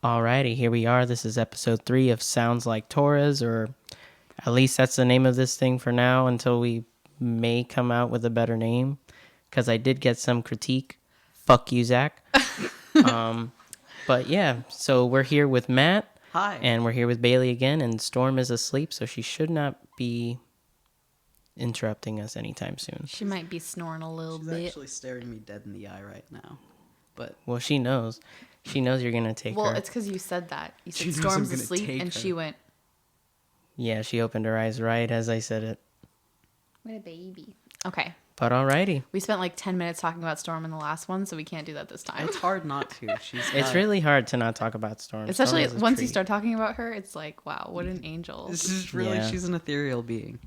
Alrighty, here we are. This is episode 3 of Sounds Like Torres, or at least that's the name of this thing for now until we may come out with a better name. Because I did get some critique. Fuck you, Zach. But yeah, so we're here with Matt. Hi. And we're here with Bailey again, and Storm is asleep, so she should not be interrupting us anytime soon. She might be snoring a little bit. She's actually staring me dead in the eye right now. But Well, she knows. She knows you're going to take her. Well, it's because you said that. You She said knows I'm Storm's gonna asleep, take and her. she went, Yeah, she opened her eyes right as I said it. what a baby. Okay. But alrighty. We spent like 10 minutes talking about Storm in the last one, so we can't do that this time. it's hard not to. It's really hard to not talk about Storm. Especially Storm is a once you treat. start talking about her, it's like, wow, what an angel. This is really, Yeah. she's an ethereal being.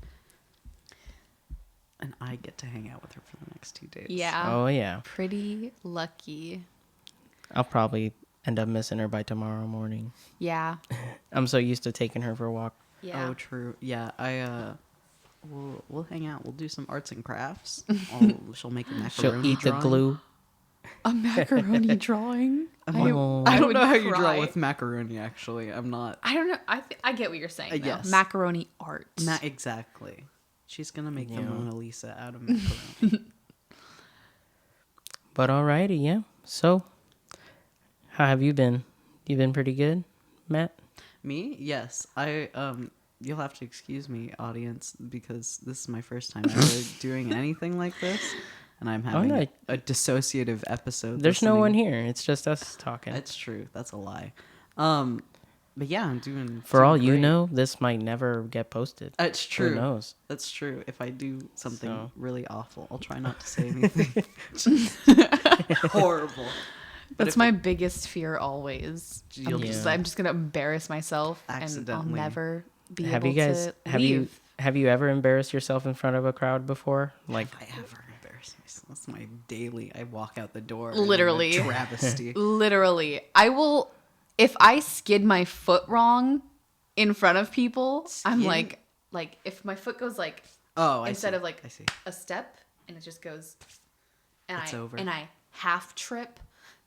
And I get to hang out with her for the next 2 days. Yeah. Oh, yeah. Pretty lucky. I'll probably end up missing her by tomorrow morning. Yeah. I'm so used to taking her for a walk. Yeah. Oh, true. Yeah, we'll hang out. We'll do some arts and crafts. She'll make a macaroni She'll eat drawing. the glue. A macaroni drawing? Oh. I don't would know how you draw cry. with macaroni, actually. I'm not... I don't know. I get what you're saying, though. Yes. Macaroni art. Exactly. She's gonna make the Yeah. Mona Lisa out of macaroni. But alrighty, yeah. So, how have you been? You been pretty good, Matt? Me? Yes. You'll have to excuse me, audience, because this is my first time ever doing anything like this, and I'm having no. a dissociative episode. There's no one listening. here. It's just us talking. It's true. That's a lie. But yeah, I'm doing. For all you great. know, this might never get posted. It's true. Who knows? That's true. If I do something So. really awful, I'll try not to say anything. Horrible. But That's if my biggest fear always. You'll just- I'm just gonna embarrass myself, and I'll Accidentally. never be Have able you guys to have leave. you ever embarrassed yourself in front of a crowd before? Like, If I ever embarrass myself, that's my daily. I walk out the door. and I'm a Literally. travesty. Literally, I will. If I skid my foot wrong in front of people, I'm Skid? like if my foot goes like Oh, I instead see. of like I see. a step and it just goes, and It's over. I half trip,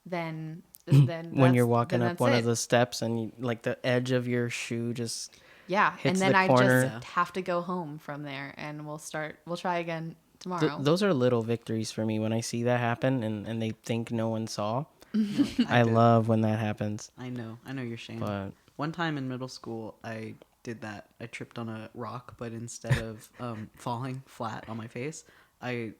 then when that's- you're walking then up that's one it. of the steps and you, like the edge of your shoe just Yeah, and hits then the I corner. just have to go home from there, and we'll try again tomorrow. Those are little victories for me when I see that happen and they think no one saw. I did. love when that happens. I know your shame. But One time in middle school, I did that. I tripped on a rock, but instead of falling flat on my face, I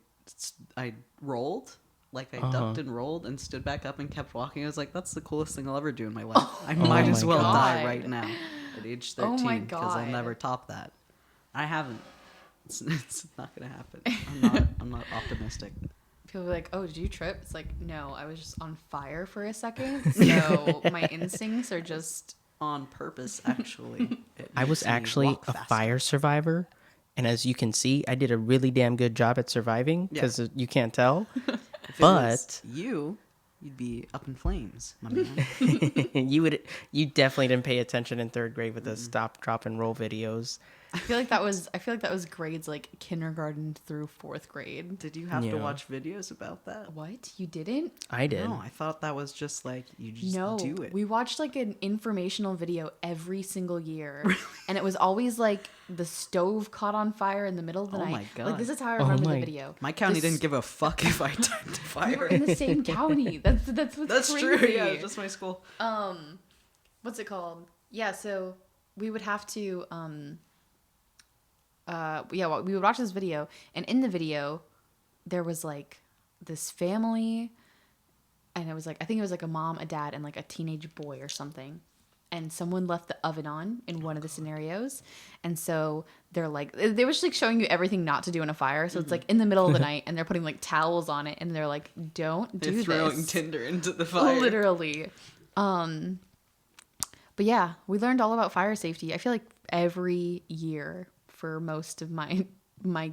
rolled. Like I ducked and rolled and stood back up and kept walking. I was like, that's the coolest thing I'll ever do in my life. I might my as well die God. right now at age Oh 13 my because I'll God. never top that. I haven't. It's not gonna happen. I'm not optimistic. People be like, "Oh, did you trip?" It's like, no, I was just on fire for a second. So my instincts are just. On purpose, actually. It I was makes me actually walk a faster. fire survivor, and as you can see, I did a really damn good job at surviving because you can't tell. If it was you'd be up in flames, my man. you definitely didn't pay attention in third grade with the stop, drop, and roll videos. I feel like that was grades like kindergarten through fourth grade. Did you have Yeah. to watch videos about that? What? You didn't? I did. No, I thought that was just like you just No, do it. we watched like an informational video every single year, and it was always like the stove caught on fire in the middle of the Oh night. my God. Like this is how I remember my- the video. My county This- didn't give a fuck if I turned the We fire. were in the same county. That's what's That's crazy. true. Yeah, just my school. What's it called? Yeah, so we would have to well, we would watch this video, and in the video there was like this family, and it was like, I think it was like a mom, a dad, and like a teenage boy or something, and someone left the oven on in one of the scenarios, and so they're like, they were just like showing you everything not to do in a fire. So it's like in the middle of the night, and they're putting like towels on it, and they're like, don't They're do throwing this. tinder into the fire. Literally. But yeah, we learned all about fire safety. I feel like every year for most of my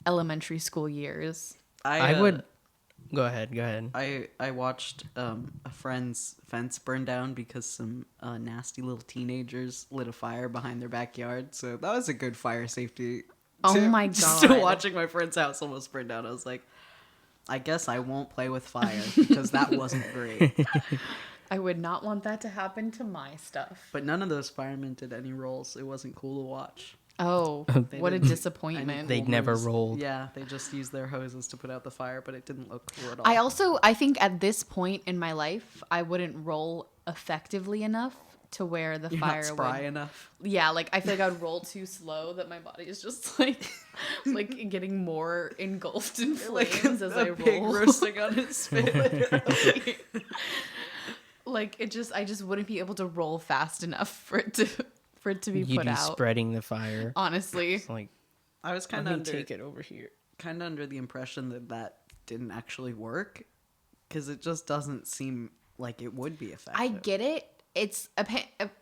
elementary school years. I would go ahead. I watched a friend's fence burn down because some nasty little teenagers lit a fire behind their backyard. So that was a good fire safety. Oh tip. my Just God. watching my friend's house almost burn down, I was like, I guess I won't play with fire because that wasn't great. I would not want that to happen to my stuff. But none of those firemen did any rolls. It wasn't cool to watch. Oh, They what a didn't- disappointment. They never rolled. Yeah, they just used their hoses to put out the fire, but it didn't look cool at all. I think at this point in my life, I wouldn't roll effectively enough to where the You're fire not spry would. enough. Yeah, like I feel like I would roll too slow that my body is just like getting more engulfed in flames as I pig roll. roasting on its spit. Literally. Like I just wouldn't be able to roll fast enough for it to be You'd put be out. spreading the fire. Honestly, It's like, I was kind let of me take it over here. under the impression that didn't actually work because it just doesn't seem like it would be effective. I get it. It's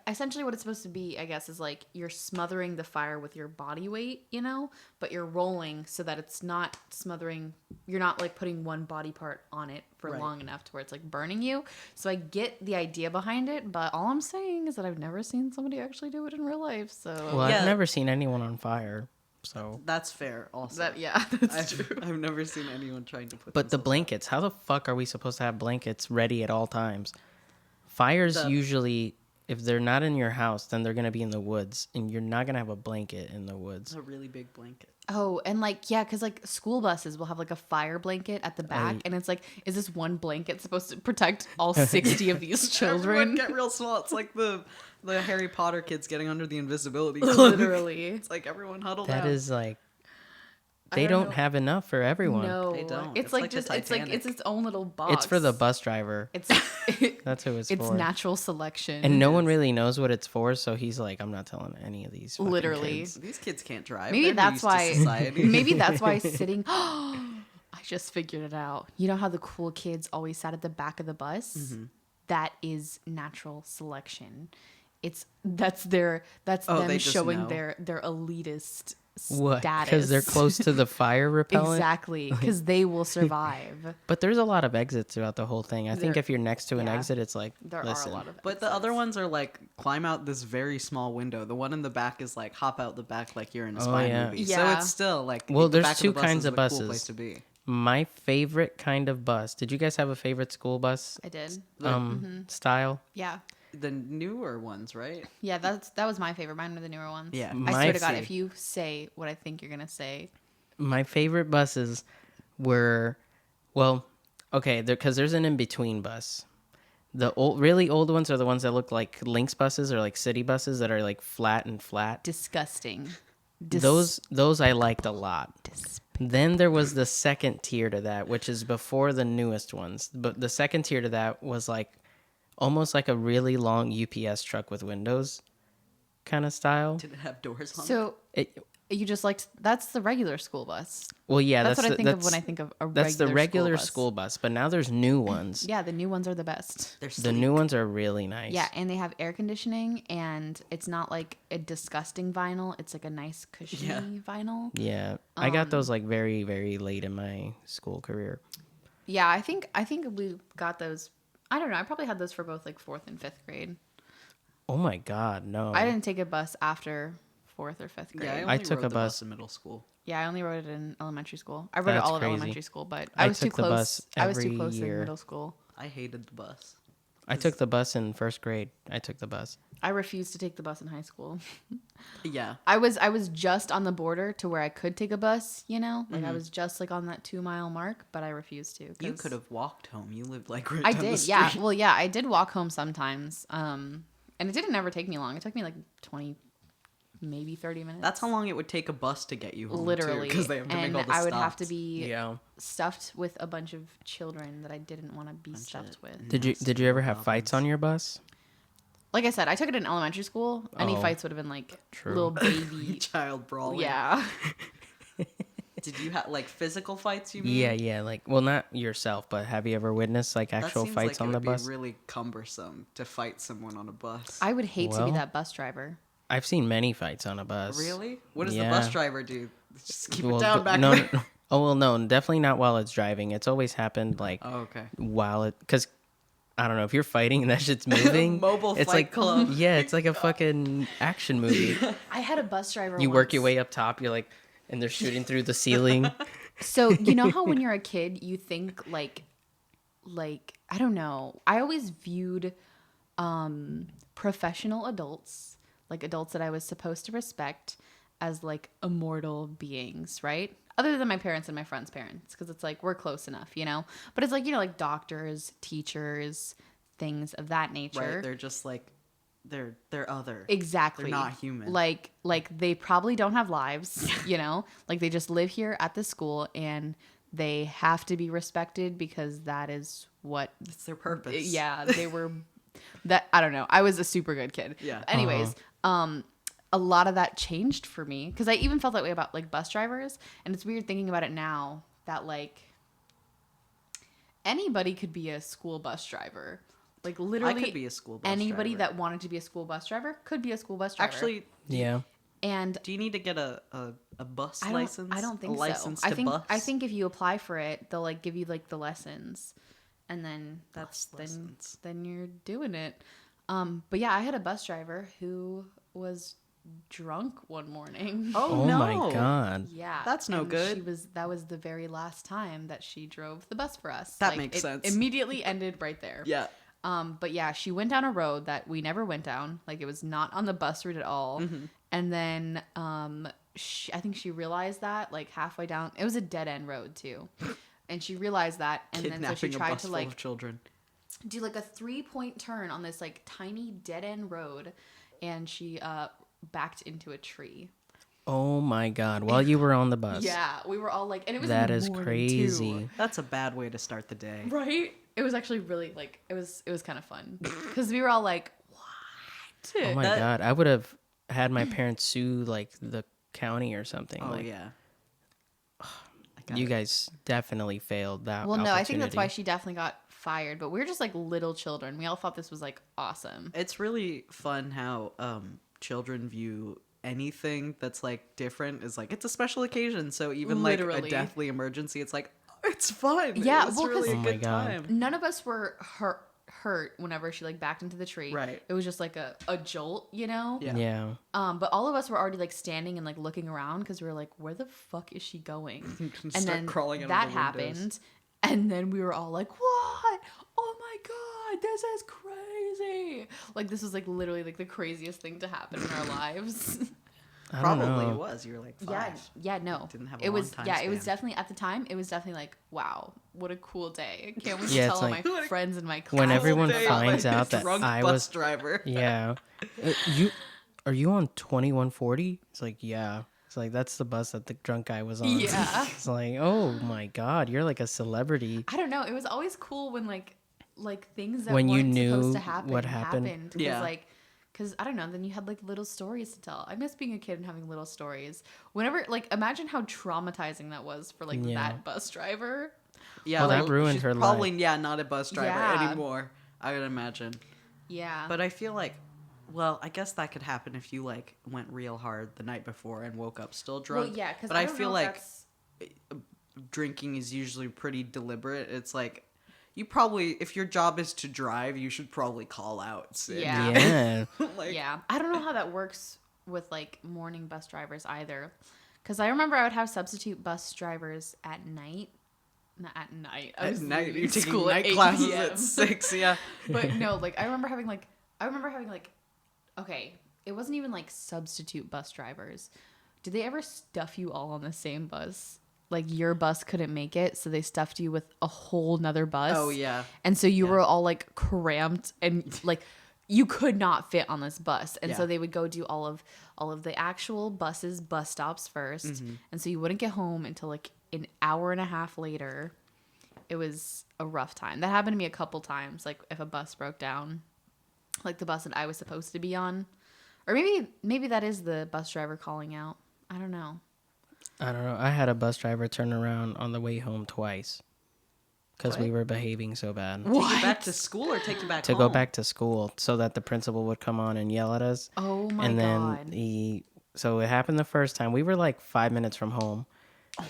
essentially what it's supposed to be, I guess, is like you're smothering the fire with your body weight, you know, but you're rolling so that it's not smothering. You're not like putting one body part on it for Right. long enough to where it's like burning you. So I get the idea behind it, but all I'm saying is that I've never seen somebody actually do it in real life. So Well, Yeah. I've never seen anyone on fire, so. That's fair. Also, that's true. I've never seen anyone trying to put. But the themselves blankets, how the fuck are we supposed to have blankets ready at all times? Fires usually, if they're not in your house, then they're going to be in the woods, and you're not going to have a blanket in the woods. out. A really big blanket. Oh, and like, yeah, because like school buses will have like a fire blanket at the back, and it's like, is this one blanket supposed to protect all 60 of these Everyone children? get real small. It's like the Harry Potter kids getting under the invisibility cloak. Literally. It's like everyone huddled That down. is like, I they don't don't know. have enough for everyone. No, They don't. It's It's like like the just it's Titanic. its own little box. It's for the bus driver. It's That's who it's it's for. natural selection. And no one really knows what it's for, so he's like, I'm not telling any of these. fucking Literally. kids. These kids can't drive. Maybe They're that's used to why. society. Maybe that's why sitting. I just figured it out. You know how the cool kids always sat at the back of the bus? Mm-hmm. That is natural selection. That's Oh, them they just showing know. their elitist What? status. Because they're close to the fire repellent? Exactly, because they will survive. But there's a lot of exits throughout the whole thing. I think There- if you're next to an yeah. exit, it's like, There listen, are a lot of. But the other ones are like climb out this very small window. The one in the back is like hop out the back like you're in a spy yeah. movie. Yeah. So it's still like Well, the there's back of two the bus kinds is of the cool buses. place to be. My favorite kind of bus. Did you guys have a favorite school bus I did. style? Yeah. The newer ones, right? Yeah, that was my favorite. Mine were the newer ones. Yeah. I My swear to God, fa- if you say what I think you're gonna say, My favorite buses were, well, okay, because there's an in-between bus. The really old ones are the ones that look like Lynx buses or like city buses that are like flat and flat. disgusting. Those I liked a lot. Then there was the second tier to that, which is before the newest ones. But the second tier to that was like almost like a really long UPS truck with windows kind of style. Did it have doors on it? So It, you just liked that's the regular school bus. well, yeah, That's what I the- think of when I think of a that's the regular regular school bus. But now there's new ones. Yeah, the new ones are the best. They're The new ones are really nice. Yeah, and they have air conditioning, and it's not like a disgusting vinyl. It's like a nice cushiony Yeah. vinyl. Yeah, I got those like very, very late in my school career. Yeah, I think we got those. I don't know. I probably had those for both like 4th and 5th grade. Oh my God, no! I didn't take a bus after 4th or 5th grade. Yeah, I, Yeah, only took rode a the bus. in middle school. I only rode it in elementary school. I rode it That's all in crazy. elementary school, but I I was too took the close. bus I was too every close year. in middle school. I hated the bus. I took the bus in first grade. I took the bus. I refused to take the bus in high school. Yeah. I was just on the border to where I could take a bus, you know? Like Mm-hmm. I was just like on that 2-mile mark, but I refused to. You 'cause could have walked home. You lived like right I down the did, street. yeah. Well, yeah, I did walk home sometimes. And it didn't ever take me long. It took me like 20, maybe 30 minutes. That's how long it would take a bus to get you home. literally. Because they have to and make all the I would have to stops. be Yeah. stuffed with a bunch of children that I didn't want to be stuffed with. Did you ever have fights on your bus? Like I said, I took it in elementary school. Any Oh, fights would have been like true. little baby. Child brawling. Yeah. Did you have like physical fights? You mean? Yeah. Like, well, not yourself, but have you ever witnessed like That actual seems fights like on it the would bus? Be really cumbersome to fight someone on a bus. I would hate to be Well, that bus driver. I've seen many fights on a bus. Really? What does Yeah. the bus driver do? Just keep Well, it down back no, there. no. Oh well, no, definitely not while it's driving. It's always happened like Oh, okay. while it, because I don't know if you're fighting and that shit's moving. Mobile it's Fight like, Club. Yeah, it's like a fucking action movie. I had a bus driver. You work your once. way up top. You're like, and they're shooting through the ceiling. So you know how when you're a kid, you think like like, I don't know. I always viewed professional adults, like adults that I was supposed to respect, as like immortal beings, right? Other than my parents and my friends' parents, because it's like we're close enough, you know? But it's like, you know, like doctors, teachers, things of that nature. Right? They're just like they're other. Exactly. They're not human. Like they probably don't have lives, you know? Like they just live here at the school and they have to be respected because that is what It's their purpose. yeah, they were that I don't know. I was a super good kid. Yeah. Anyways, a lot of that changed for me because I even felt that way about like bus drivers, and it's weird thinking about it now that like anybody could be a school bus driver. Like literally I could be a school bus anybody driver. that wanted to be a school bus driver could be a school bus driver. Actually, Yeah. and do you need to get a bus I license? don't think a license so. to bus? I think if you apply for it, they'll like give you like the lessons, and then that's Bus lessons. then you're doing it. But yeah, I had a bus driver who was drunk one morning. Oh, Oh no. my god. Yeah, That's no and good. That was the very last time that she drove the bus for us. That makes sense. Immediately ended right there. Yeah. But yeah, she went down a road that we never went down. Like it was not on the bus route at all. Mm-hmm. And then I think she realized that like halfway down, it was a dead end road too. And she realized that, and then so she Kidnapping a tried bus to full like of children. do like a 3-point turn on this like tiny dead end road, and she backed into a tree. Oh my god. While you were on the bus. Yeah, we were all like, and it was That in the is morning, crazy. too. That's a bad way to start the day. Right? It was actually really like it was kind of fun because we were all like, what? Oh my god. I would have had my parents sue like the county or something. Oh, like, yeah. You guys definitely failed that. Well, no, I think that's why opportunity. she definitely got fired. But we were just like little children. We all thought this was like awesome. It's really fun how children view anything that's like different is like it's a special occasion. So even like Literally. a deathly emergency, it's like it's fun. Yeah, it's well, 'cause- really Oh a my good God. time. None of us were hurt whenever she like backed into the tree. Right. It was just like a jolt, you know? Yeah. Yeah. But all of us were already like standing and like looking around because we were like, where the fuck is she going? And Start then crawling out of that the windows. happened. And then we were all like, what? Oh my God, this is crazy. Like, this was like literally like the craziest thing to happen in our lives. I don't Probably know. it was. You were like 5. Yeah, no. Didn't have a it long was time yeah, it was span. definitely at the time, it was definitely like, wow, what a cool day. I can't wait to Yeah, tell it's all like- my friends in my class. When everyone about finds it. out that drunk I bus was driver. Yeah. Are you on 2140? It's like, yeah. It's like that's the bus that the drunk guy was on. Yeah. It's like, oh my god, you're like a celebrity. I don't know. It was always cool when like things that When you weren't supposed knew to happen what happened. happened. Yeah. Because I don't know. Then you had like little stories to tell. I miss being a kid and having little stories. Whenever like imagine how traumatizing that was for like Yeah. that bus driver. Yeah, Well, that ruined she's her probably, life. yeah, not a bus driver Yeah. anymore. I would imagine. Yeah. But I feel like, well, I guess that could happen if you like went real hard the night before and woke up still drunk. well, yeah. Because but I, I don't feel know if like that's- drinking is usually pretty deliberate. It's like you probably, if your job is to drive, you should probably call out sick. Yeah. Yeah. like, yeah. I don't know how that works with like morning bus drivers either. Because I remember I would have substitute bus drivers at night. Not at night. I At was night, leaving you're taking school at night 8 classes p.m. at 6. Yeah. But no, like I remember having like okay, it wasn't even like substitute bus drivers. Did they ever stuff you all on the same bus? Like your bus couldn't make it, so they stuffed you with a whole nother bus. Oh yeah. And so you were all like cramped and like you could not fit on this bus. And so Yeah. they would go do all of the actual bus stops 1st. Mm-hmm. And so you wouldn't get home until like an hour and a half later. It was a rough time. That happened to me a couple times, like if a bus broke down, like the bus that I was supposed to be on. Or maybe that is the bus driver calling out. I don't know. I don't know. I had a bus driver turn around on the way home twice because we What? were behaving so bad. Take you back to school or take you back To home? go back to school so that the principal would come on and yell at us. Oh my And then God. so it happened the first time. We were like 5 minutes from home.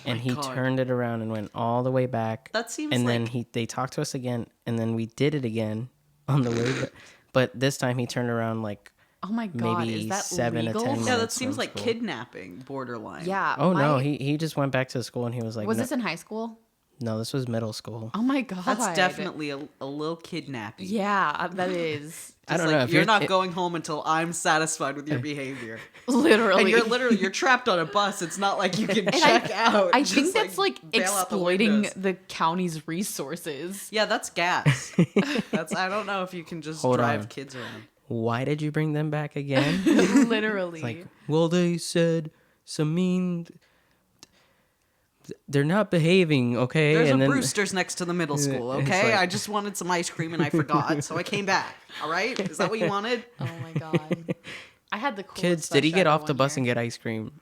And he God. turned it around and went all the way back. That seems and like then they talked to us again, and then we did it again on the way back. But this time he turned around like Oh my God. maybe Is that 7 legal? to 10 yeah, minutes that seems from like school. kidnapping borderline. Yeah. Oh no, my- he just went back to school and he was like, Was no, this in high school? No, this was middle school. Oh my god. That's definitely a little kidnapping. Yeah, that is. I don't Just know like, if you're not going home until I'm satisfied with your behavior. Literally. And you're trapped on a bus. It's not like you can check out. I Just, think that's like bail out the exploiting windows. the county's resources. Yeah, that's gas. I don't know if you can just Hold drive on. kids around. Why did you bring them back again? Literally. It's like, well, they said some mean. They're not behaving, okay? There's and a then Brewster's next to the middle school, It's okay? like- I just wanted some ice cream and I forgot, so I came back. All right? Is that what you wanted? Oh my god. I had the coolest kids, did he bus get driver off the one bus year. and get ice cream?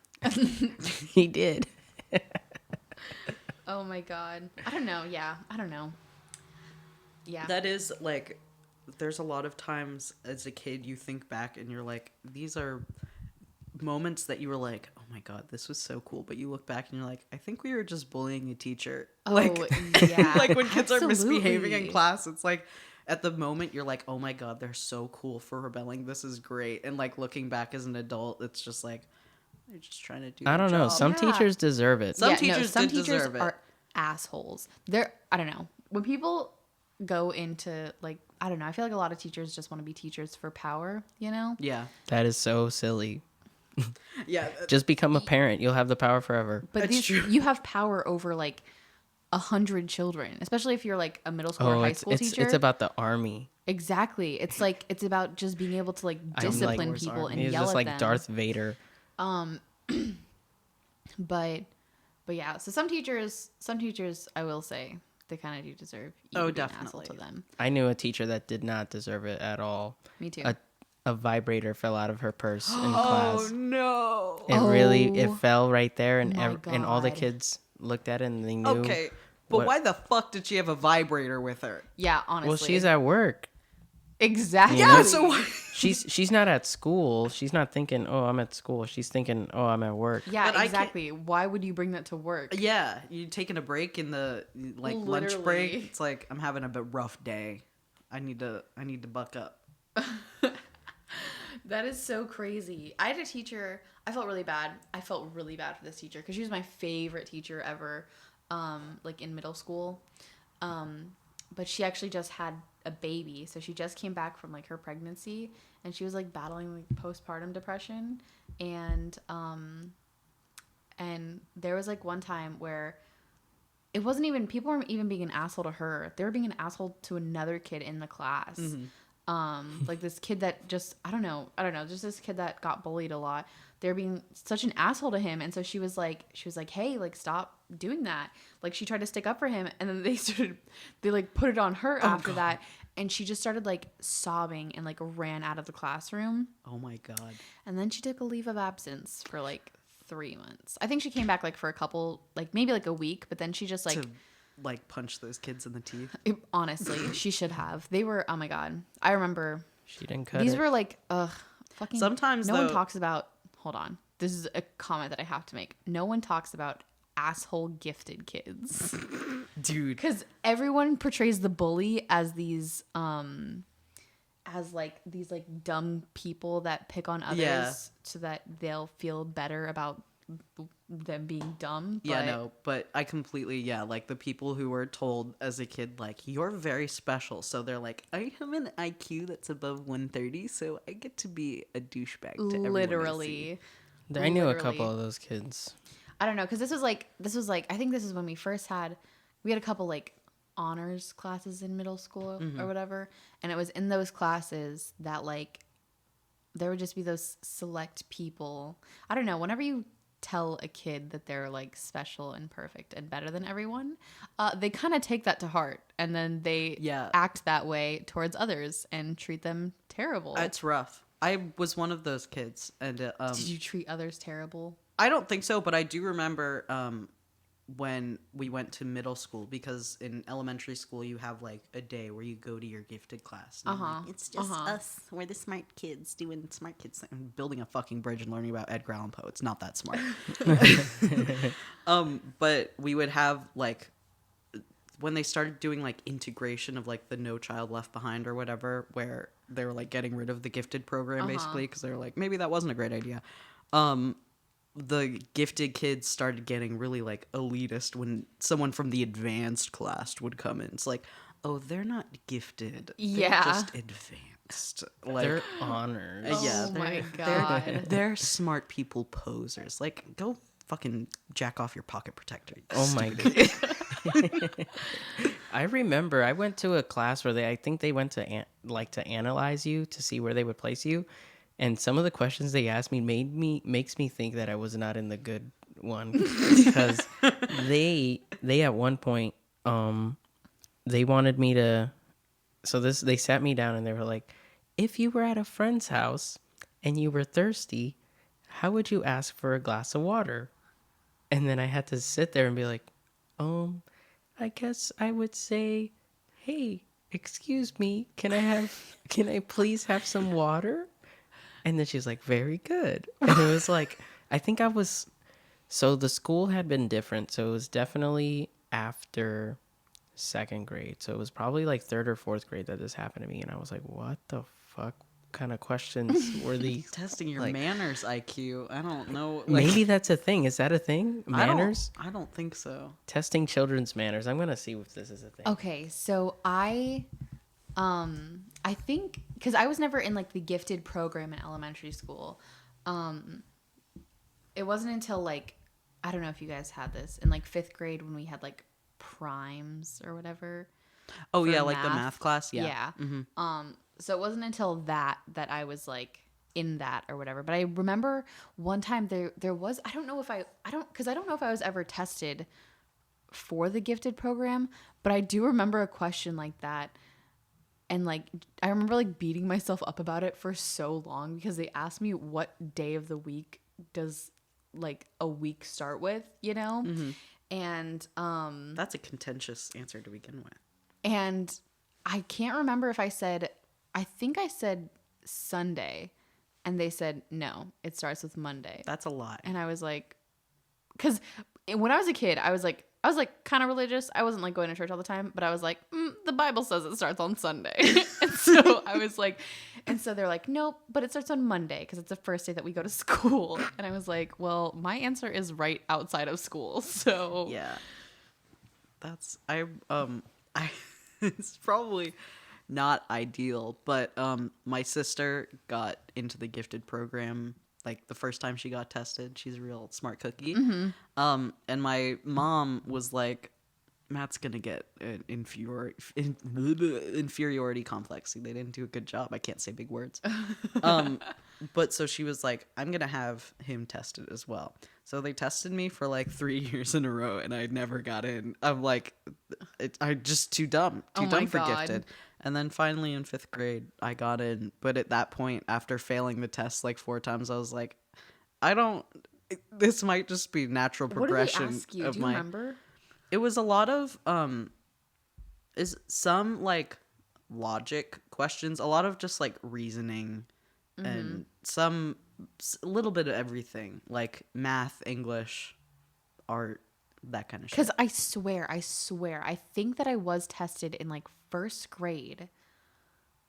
He did. Oh my god. I don't know. Yeah. I don't know. Yeah. That is like, there's a lot of times as a kid you think back and you're like, these are moments that you were like, oh my god, this was so cool. But you look back and you're like, I think we were just bullying a teacher. Oh, Like, yeah. like when kids are misbehaving in Absolutely. class, it's like, at the moment you're like, oh my god, they're so cool for rebelling. This is great. And like looking back as an adult, it's just like, they're just trying to do I their don't know. job. Some Yeah. teachers deserve it. Some Yeah, teachers some did teachers deserve it. are assholes. They're, I don't know. When people go into like, I don't know. I feel like a lot of teachers just want to be teachers for power, you know? Yeah. That is so silly. Yeah. Just become a parent. You'll have the power forever. But That's true. you have power over like 100 children, especially if you're like a middle school or Oh, high school teacher. it's about the army. Exactly. It's like it's about just being able to like I'm discipline like- people and He's yell just at like them. Darth Vader. But yeah, so some teachers I will say they kind of do deserve you Oh, to be an asshole definitely. to them. I knew a teacher that did not deserve it at all. Me too. A vibrator fell out of her purse in class. no. It really Oh, fell right there, and my and all the God. kids looked at it and they knew. Okay. But what- why the fuck did she have a vibrator with her? Yeah, honestly. Well, she's at work. exactly. You know? Yeah, so why? She's not at school. She's not thinking, "Oh, I'm at school." She's thinking, "Oh, I'm at work." Yeah, But I can't- exactly. Why would you bring that to work? Yeah, you taking a break in the like lunch break. Literally. It's like I'm having a bit rough day. I need to buck up. That is so crazy. I had a teacher. I felt really bad. I felt really bad for this teacher because she was my favorite teacher ever. Like in middle school. But she actually just had a baby, so she just came back from like her pregnancy, and she was like battling like postpartum depression, and there was like one time where it wasn't even people weren't even being an asshole to her. They were being an asshole to another kid in the class. Like this kid that just I don't know, just this kid that got bullied a lot. They're being such an asshole to him, and so she was like, hey, like stop doing that. Like she tried to stick up for him, and then they like put it on her after that, and she just started like sobbing and like ran out of the classroom. Oh my god. And then she took a leave of absence for like 3 months. I think she came back like for a couple, like maybe like a week, but then she just like To like punch those kids in the teeth. honestly, she should have. They were, oh my god. I remember She didn't cut these it. were like fucking Sometimes, no one though- talks about, hold on. This is a comment that I have to make. No one talks about asshole gifted kids. Dude. Cuz everyone portrays the bully as these as like these like dumb people that pick on others Yeah. so that they'll feel better about them being dumb. Yeah, but- no, but I completely, like the people who were told as a kid, like, you're very special. So they're like, I have an IQ that's above 130, so I get to be a douchebag to everyone I see." Literally. I knew a literally. couple of those kids. I don't know, because this was like I think this is when we had a couple like honors classes in middle school or whatever, and it was in those classes that like there would just be those select people. I don't know, whenever you tell a kid that they're like special and perfect and better than everyone, they kind of take that to heart, and then they act that way towards others and treat them terrible. It's rough. I was one of those kids, and Did you treat others terrible? I don't think so, but I do remember when we went to middle school, because in elementary school you have like a day where you go to your gifted class. And I'm like, it's just us. We're the smart kids doing smart kids thing. Building a fucking bridge and learning about Edgar Allan Poe. It's not that smart. But we would have like, when they started doing like integration of like the No Child Left Behind or whatever, where they were like getting rid of the gifted program basically, because they were like, maybe that wasn't a great idea. the gifted kids started getting really like elitist when someone from the advanced class would come in. It's like, oh, they're not gifted. Yeah. They're just advanced. Like, They're honors. yeah, Oh my they're God. they're smart people posers. Like, go fucking jack off your pocket protector. You Oh my stupid god! I remember I went to a class where I think they went to to analyze you to see where they would place you, and some of the questions they asked me makes me think that I was not in the good one because they at one point they wanted me to, they sat me down and they were like, if you were at a friend's house and you were thirsty, how would you ask for a glass of water? And then I had to sit there and be like, I guess I would say, hey, excuse me, can I please have some water? And then she's like, very good. And it was like, so the school had been different. So it was definitely after second grade. So it was probably like third or fourth grade that this happened to me. And I was like, what the fuck kind of questions were these? testing your Like, manners IQ. I don't know. Like, maybe that's a thing. Is that a thing? Manners? I don't think so. Testing children's manners. I'm gonna see if this is a thing. Okay, so I think because I was never in like the gifted program in elementary school. It wasn't until like, I don't know if you guys had this in like 5th grade when we had like primes or whatever. Oh for yeah, like the math class. Yeah. Yeah. Mm-hmm. So it wasn't until that I was like in that or whatever. But I remember one time there was, I don't know if I was ever tested for the gifted program, but I do remember a question like that. And like, I remember like beating myself up about it for so long because they asked me what day of the week does like a week start with, you know? Mm-hmm. And That's a contentious answer to begin with. and I can't remember if I think I said Sunday, and they said no, it starts with Monday. That's a lie. And I was like, because when I was a kid, I was like kind of religious. I wasn't like going to church all the time, but I was like, the Bible says it starts on Sunday. And so I was like, and so they're like, nope, but it starts on Monday because it's the first day that we go to school. And I was like, well, my answer is right outside of school. So Yeah. That's it's probably not ideal, but my sister got into the gifted program like the first time she got tested. She's a real smart cookie. Mm-hmm. And my mom was like, Matt's gonna get an inferiority complex. They didn't do a good job. I can't say big words. But so she was like, I'm gonna have him tested as well. So they tested me for like 3 years in a row, and I never got in. I'm like, I'm just too dumb Oh my for God. gifted. And then finally in 5th grade, I got in. But at that point, after failing the test like 4 times, I was like, this might just be natural What did they progression ask you? of Do you my. remember? It was a lot of is some like logic questions, a lot of just like reasoning, and a little bit of everything, like math, English, art, that kind of shit. Because I swear, I think that I was tested in like 1st grade.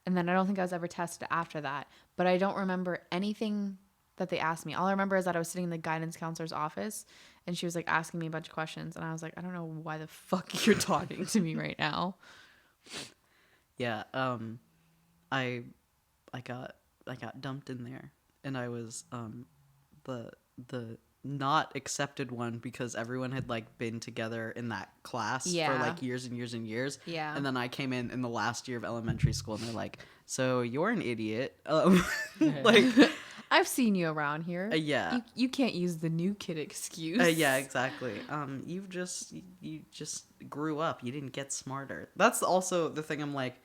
And then I don't think I was ever tested after that. But I don't remember anything that they asked me. All I remember is that I was sitting in the guidance counselor's office and she was like asking me a bunch of questions. And I was like, I don't know why the fuck you're talking to me right now. Yeah, I got dumped in there, and I was the not accepted one because everyone had like been together in that class for Yeah. like years and years and years. Yeah. And then I came in the last year of elementary school, and they're like, "So you're an idiot." Like, I've seen you around here. yeah. You can't use the new kid excuse. Yeah, exactly. You just grew up. You didn't get smarter. That's also the thing. I'm like,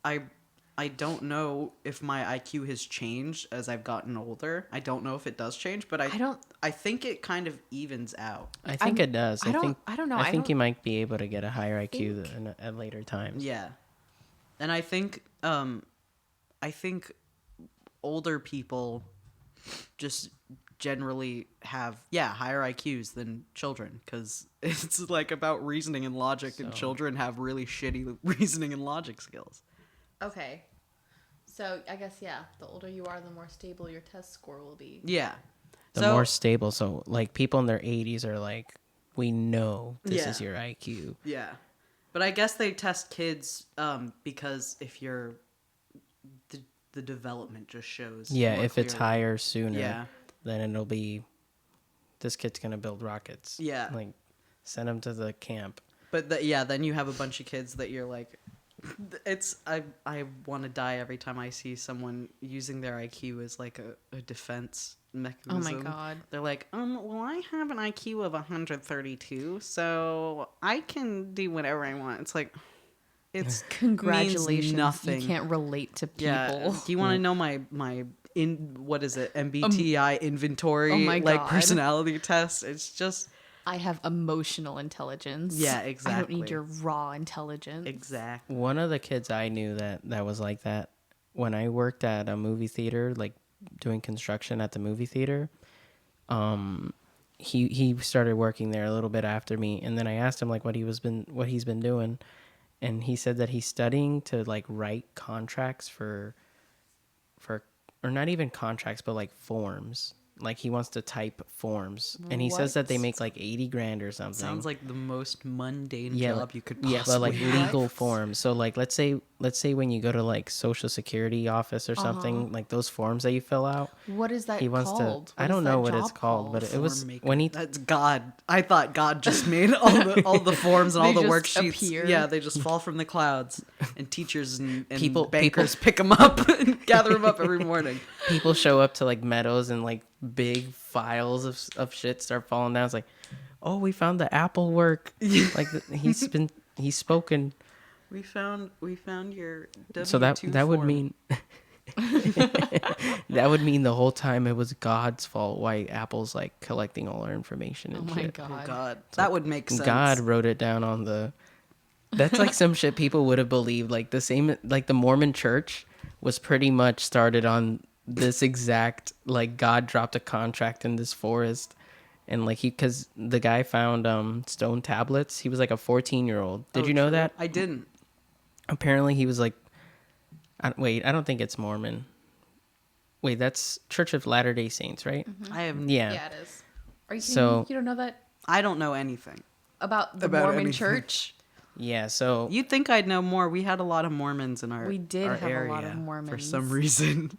I don't know if my IQ has changed as I've gotten older. I don't know if it does change, but I think it kind of evens out. I think it does. I don't know. I think you might be able to get a higher IQ at later times. Yeah, and I think older people just generally have higher IQs than children because it's like about reasoning and logic, and children have really shitty reasoning and logic skills. Okay. So I guess, the older you are, the more stable your test score will be. Yeah. the So- more stable. So like people in their 80s are like, we know this is Yeah. your IQ. Yeah. But I guess they test kids because if you're the development just shows. Yeah, more if it's clearly. higher sooner, Yeah. then it'll be this kid's gonna build rockets. Yeah. Like send him to the camp. But then you have a bunch of kids that you're like, I want to die every time I see someone using their IQ as like a defense Oh mechanism. my god. They're like, well, I have an IQ of 132, so I can do whatever I want. It's like, it's Congratulations. means nothing. You can't relate to people. Yeah. Do you want to know my what is it, MBTI inventory oh my like God. personality test? It's just I have emotional intelligence. Yeah, I don't exactly. need your raw intelligence. exactly. One of the kids I knew that was like that when I worked at a movie theater, like doing construction at the movie theater. He started working there a little bit after me, and then I asked him like what he's been doing, and he said that he's studying to like write contracts for or not even contracts but like forms. Like he wants to type forms, and he says that they What? make like 80 grand or something. Sounds like the most mundane yeah, job you could yeah, but like possibly legal have. forms. So like let's say when you go to like Social Security office or something, like those forms that you fill out. What is that He wants called? to. I don't know what it's called, but it was Form maker. when he. That's God. I thought God just made all the forms and all They the just worksheets. appear. Yeah, they just fall from the clouds, and teachers and People- bankers pick them up and gather them up every morning. People show up to like meadows and like big files of shit start falling down. It's like, oh, we found the Apple work. Like he's spoken. We found your W2 So that would form. mean that would mean the whole time it was God's fault why Apple's like collecting all our information Oh and my shit. god. Oh God, that would make sense. God wrote it down on the. That's like some shit people would have believed. Like the same, like the Mormon Church was pretty much started on this exact like God dropped a contract in this forest, and like because the guy found stone tablets. He was like a 14-year-old. Did Oh, you know true. that? I didn't. Apparently he was like, wait, I don't think it's Mormon. Wait, that's Church of Latter-day Saints, right? I have. Yeah. Yeah, it is. Are you kidding So- me? You don't know that I don't know anything. about the About Mormon anything. church? Yeah. So You'd think I'd know more. We had a lot of Mormons in our We did our have a area lot of for Mormons. some reason.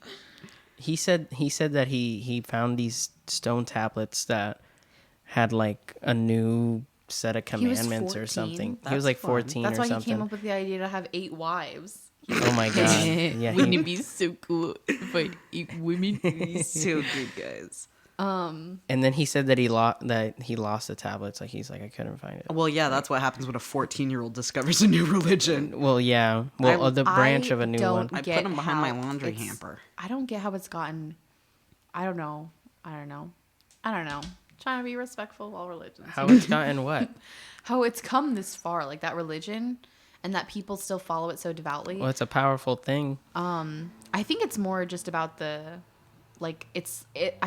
he said that he found these stone tablets that had like a new set of He was commandments or 14. something. He That's was like fun. 14 That's or why something. he came up with the idea to have 8 wives. Oh my god. Yeah. Wouldn't he- it be so cool if I eat women? So good, guys. and then he said that he lost the tablets. Like he's like I couldn't find it. Well, yeah, that's what happens when a 14-year-old discovers a new religion. Well, yeah. Well, the branch of a new one. I get put them behind my how laundry it's- hamper. I don't get how it's gotten. I don't know. Trying to be respectful of all religions. How it's gotten what? How it's come this far, like that religion, and that people still follow it so devoutly. Well, it's a powerful thing. I think it's more just about I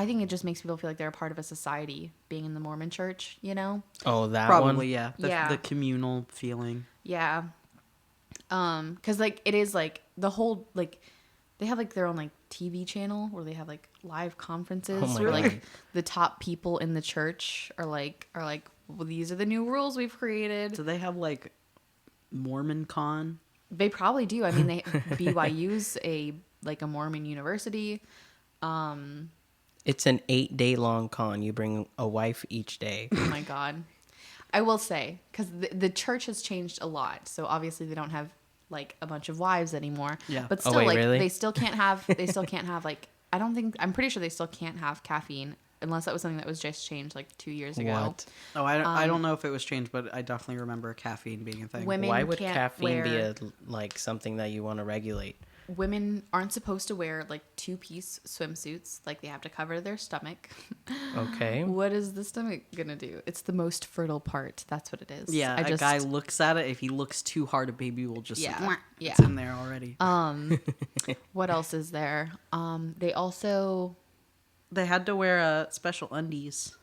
think it just makes people feel like they're a part of a society being in the Mormon church, you know? Oh, that Probably, one. yeah. Yeah. The communal feeling. Yeah. Cause like it is like the whole, like they have like their own like TV channel where they have like live conferences Oh my where God. like the top people in the church are like, well, these are the new rules we've created. Do they have like Mormon Con? They probably do. I mean, BYU's a Mormon university. It's an 8-day long con. You bring a wife each day. Oh my god! I will say because the church has changed a lot, so obviously they don't have like a bunch of wives anymore. Yeah. but Oh, still, wait, like really? they still can't have like I'm pretty sure they still can't have caffeine unless that was something that was just changed like 2 years ago. What? Oh, I don't know if it was changed, but I definitely remember caffeine being a thing. Women Why would can't caffeine be wear- like something that you want to regulate? Women aren't supposed to wear like 2-piece swimsuits, like they have to cover their stomach. Okay. What is the stomach gonna do? It's the most fertile part. That's what it is. Yeah, I a guy looks at it. If he looks too hard, a baby will just Yeah, "Mwah," yeah. it's in there already. What else is there? They also They had to wear special undies,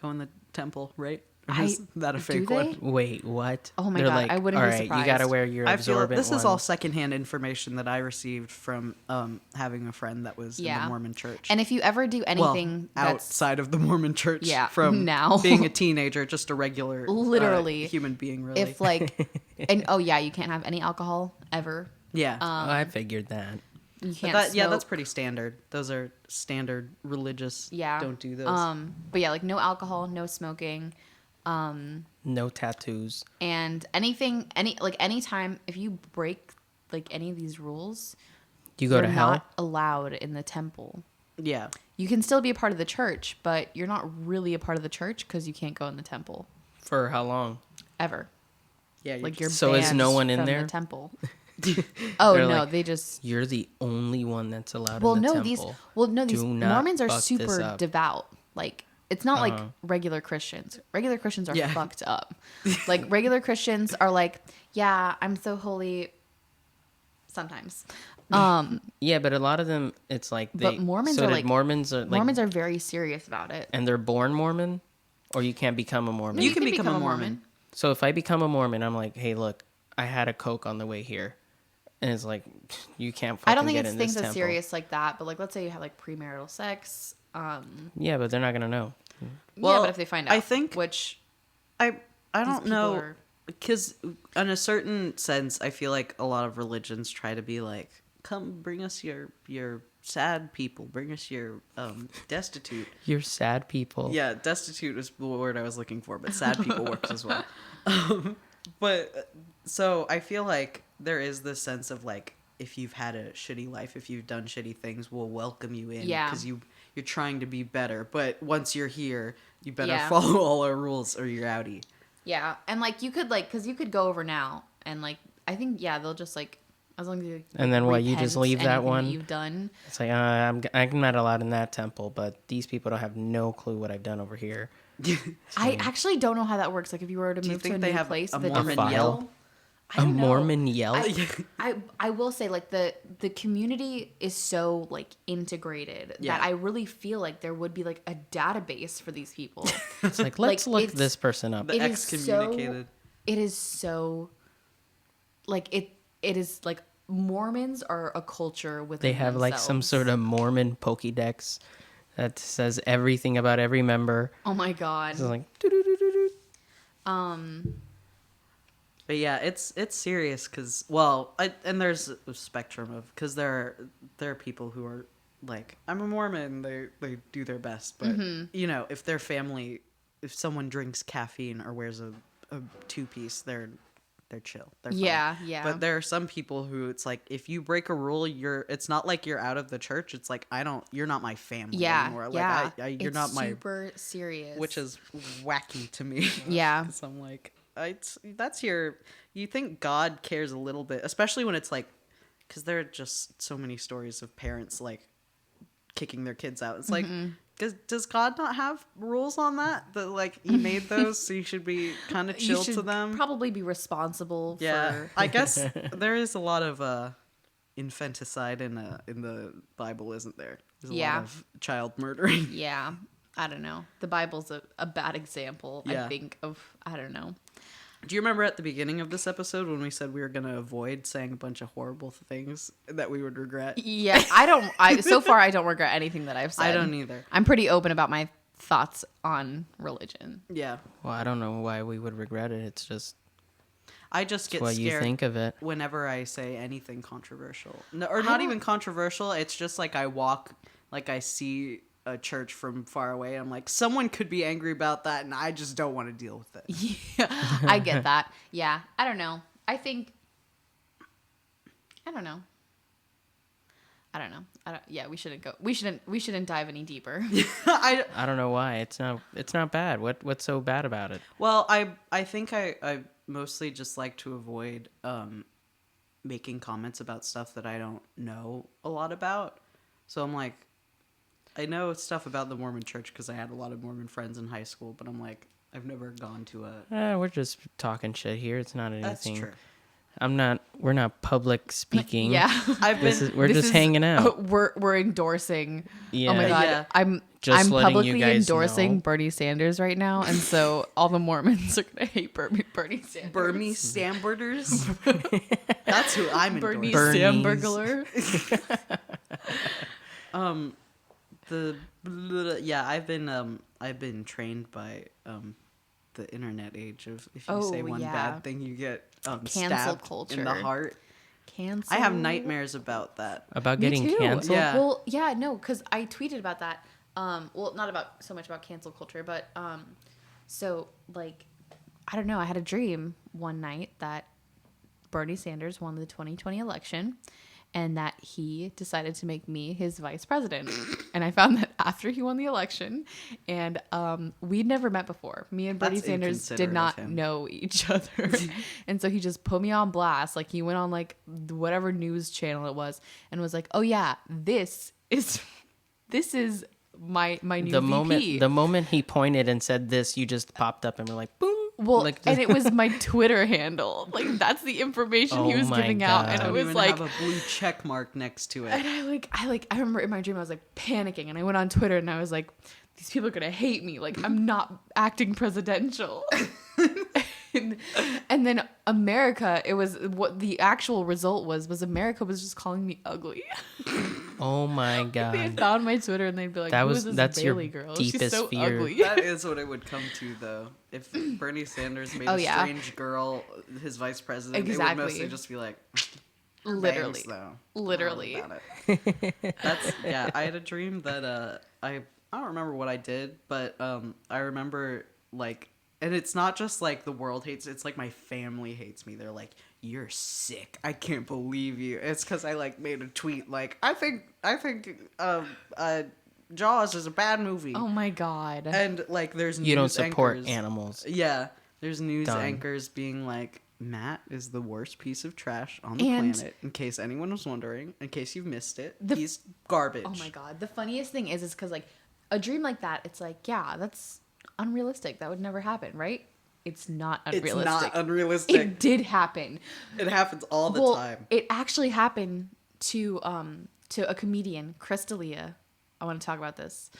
go in the temple, right? Is that a do fake they? one? Wait, what? Oh my They're God, like, I wouldn't all be right, you gotta surprised. wear your I feel absorbent this is all ones. secondhand information that I received from having a friend that was in the Yeah. Mormon church. And if you ever do anything well, that's outside of the Mormon church, Yeah, from now. being a teenager, just a regular literally human being, really. if like, and oh yeah, you can't have any alcohol ever. yeah. Oh, I figured that. You But can't that, smoke. yeah, that's pretty standard. Those are standard religious. Yeah. Don't do those. But yeah, like no alcohol, no smoking, No tattoos. and anytime if you break like any of these rules, You go you're to hell? not allowed in the temple. Yeah. You can still be a part of the church, but you're not really a part of the church because you can't go in the temple For how long? ever. Yeah. Like you're So is banned no one in from there? the temple. Oh They're no, like, they just You're the only one that's allowed well in the no temple. these Do not Mormons are fuck this super up. devout. Like it's not like regular Christians. Regular Christians are Yeah. fucked up. Like regular Christians are like, yeah, I'm so holy. Sometimes. Yeah, but a lot of them, it's like they. But Mormons so are did like Mormons are like, Mormons are very serious about it. and they're born Mormon, or you can't become a Mormon. No, You can become a Mormon. So if I become a Mormon, I'm like, hey, look, I had a Coke on the way here, and it's like, you can't. Fucking I don't think get it's in things this as temple. serious like that, but like let's say you have like premarital sex. Yeah, but they're not gonna know. Yeah, Well, but if they find out, I think- which I these don't people know. are- Because in a certain sense, I feel like a lot of religions try to be like, come bring us your sad people, bring us your destitute. You're sad people. Yeah, destitute is the word I was looking for, but sad people works as well. But so I feel like there is this sense of like, if you've had a shitty life, if you've done shitty things, we'll welcome you in Yeah. because you're trying to be better. But once you're here, you better Yeah. follow all our rules or you're outie. yeah, and like you could like because you could go over now and like I think yeah they'll just like as long as you And then what, you just repent leave that anything one? you've done. It's like I'm not allowed in that temple, but these people don't have no clue what I've done over here. I actually don't know how that works. Like if you were to Do you move to think a they new have place, a the Mormon file? yell? I A don't know. Mormon yell? I will say like the community is so like integrated Yeah. that I really feel like there would be like a database for these people. It's like, let's like, look it's- this person up. The It is excommunicated. It is so like it is like Mormons are a culture within They have like some themselves. sort of Mormon Pokédex that says everything about every member. Oh my god. It's like, doo-doo-doo-doo-doo. But yeah, it's serious because and there's a spectrum of because there are people who are like, I'm a Mormon, they do their best, but you know, if their family, if someone drinks caffeine or wears a 2-piece, they're chill, they're fine. Yeah. But there are some people who it's like, if you break a rule, it's not like you're out of the church. It's like you're not my family anymore. Like you're it's not my, super serious. which is wacky to me. Yeah. Because I'm like, you think God cares a little bit, especially when it's like, because there are just so many stories of parents like kicking their kids out. It's like, does God not have rules on that? That like he made those, so you should be kind of chill you should to them. probably be responsible Yeah, for I guess there is a lot of infanticide in the Bible, isn't there? There's a Yeah. lot of child murdering. Yeah. I don't know. The Bible's a bad example, Yeah. I think, of I don't know. Do you remember at the beginning of this episode when we said we were going to avoid saying a bunch of horrible things that we would regret? Yeah, so far I don't regret anything that I've said. I don't either. I'm pretty open about my thoughts on religion. Yeah. Well, I don't know why we would regret it. It's just I just get what scared you think of it. whenever I say anything controversial. No, or not even controversial. It's just like I see a church from far away. I'm like, someone could be angry about that, and I just don't want to deal with it. Yeah, I get that. Yeah, I don't know. I don't know. Yeah, we shouldn't go. We shouldn't dive any deeper. I don't know why. It's not bad. What's so bad about it? Well, I think I mostly just like to avoid making comments about stuff that I don't know a lot about. So I'm like, I know stuff about the Mormon church because I had a lot of Mormon friends in high school, but I'm like, I've never gone to a... We're just talking shit here. It's not anything That's true. We're not public speaking. Yeah. We're just hanging out. We're endorsing. Yeah. Oh my god. Yeah. Just I'm letting you publicly guys endorsing know. Bernie Sanders right now, and so all the Mormons are gonna hate Bernie Sanders. Bernie Sanders. That's who I'm Bernie endorsing. Bernie's. Sambergler. I've been trained by the internet age of if you Oh, say one yeah. bad thing, you get Cancel stabbed culture. in the heart. Cancel. I have nightmares about that. About Me getting too. canceled. Yeah. Well, yeah, no, because I tweeted about that. Well, not about so much about cancel culture, but so like, I don't know. I had a dream one night that Bernie Sanders won the 2020 election, and that he decided to make me his vice president. And I found that after he won the election, and we'd never met before. Me and Bernie That's Sanders did inconsiderate not of him. know each other. And so he just put me on blast. Like, he went on like whatever news channel it was and was like, "Oh yeah, this is my new The VP." moment he pointed and said this, you just popped up and were like, boom. Well, like and it was my Twitter handle. Like, that's the information he Oh was my giving out, and God. I I was even like, have a blue check mark next to it. and I remember in my dream I was like panicking, and I went on Twitter and I was like, these people are gonna hate me. Like, I'm not acting presidential. and then America, it was what the actual result was America was just calling me ugly. Oh my They God. found my Twitter and they'd be like, "Who is this That's your Bailey girl? She's deepest so fear. ugly." That is what it would come to, though. If Bernie Sanders made Oh, a yeah. strange girl his vice president, it Exactly. would mostly just be like, Literally. "Thanks, though." Literally. About it. That's yeah. I had a dream that I don't remember what I did, but I remember like, and it's not just like the world hates. It's like my family hates me. They're like, "You're sick. I can't believe you." It's because I like made a tweet like, I think Jaws is a bad movie. Oh my god. And like, there's You don't news support anchors. animals. Yeah, there's news Done. anchors being like, Matt is the worst piece of trash on the And- planet. In case anyone was wondering, in case you've missed it, The- he's garbage. Oh my god. The funniest thing is because like a dream like that, it's like, yeah, that's unrealistic. That would never happen, right? It's not It's unrealistic. not unrealistic. It did happen. It happens all the Well, time. it actually happened to a comedian, Chris D'Elia. I want to talk about this.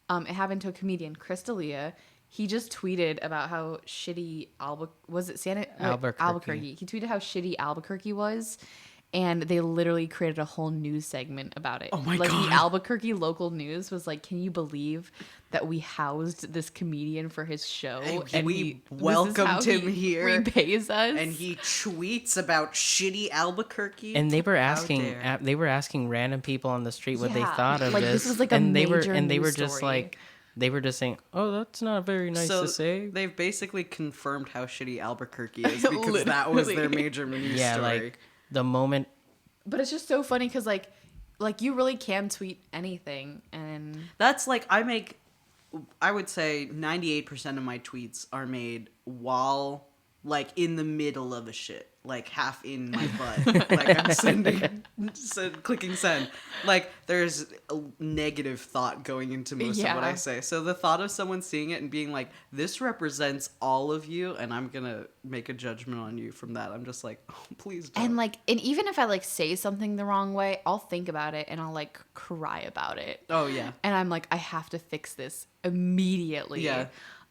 It happened to a comedian, Chris D'Elia. He just tweeted about how shitty Albuquerque. He tweeted how shitty Albuquerque was, and they literally created a whole news segment about it. Oh my like, God. the Albuquerque local news was like, "Can you believe that we housed this comedian for his show, And we this is welcomed how him he here, repays us?" And he tweets about shitty Albuquerque. And they were How asking dare. they were asking random people on the street what they Yeah, thought of like, this. this was, like, a and they major were news just story. like they were just saying, "Oh, that's not very nice So to say." they've basically confirmed how shitty Albuquerque is because that was their Literally. major news Yeah, story. like the moment But it's just so funny because like you really can tweet anything, and That's like I would say 98% of my tweets are made while like in the middle of a shit, like half in my butt. Like I'm clicking send. Like there's a negative thought going into most of what I Yeah. say. So the thought of someone seeing it and being like, this represents all of you, and I'm gonna make a judgment on you from that. I'm just like, oh, please don't. and even if I like say something the wrong way, I'll think about it and I'll like cry about it. Oh yeah. And I'm like, I have to fix this immediately. Yeah.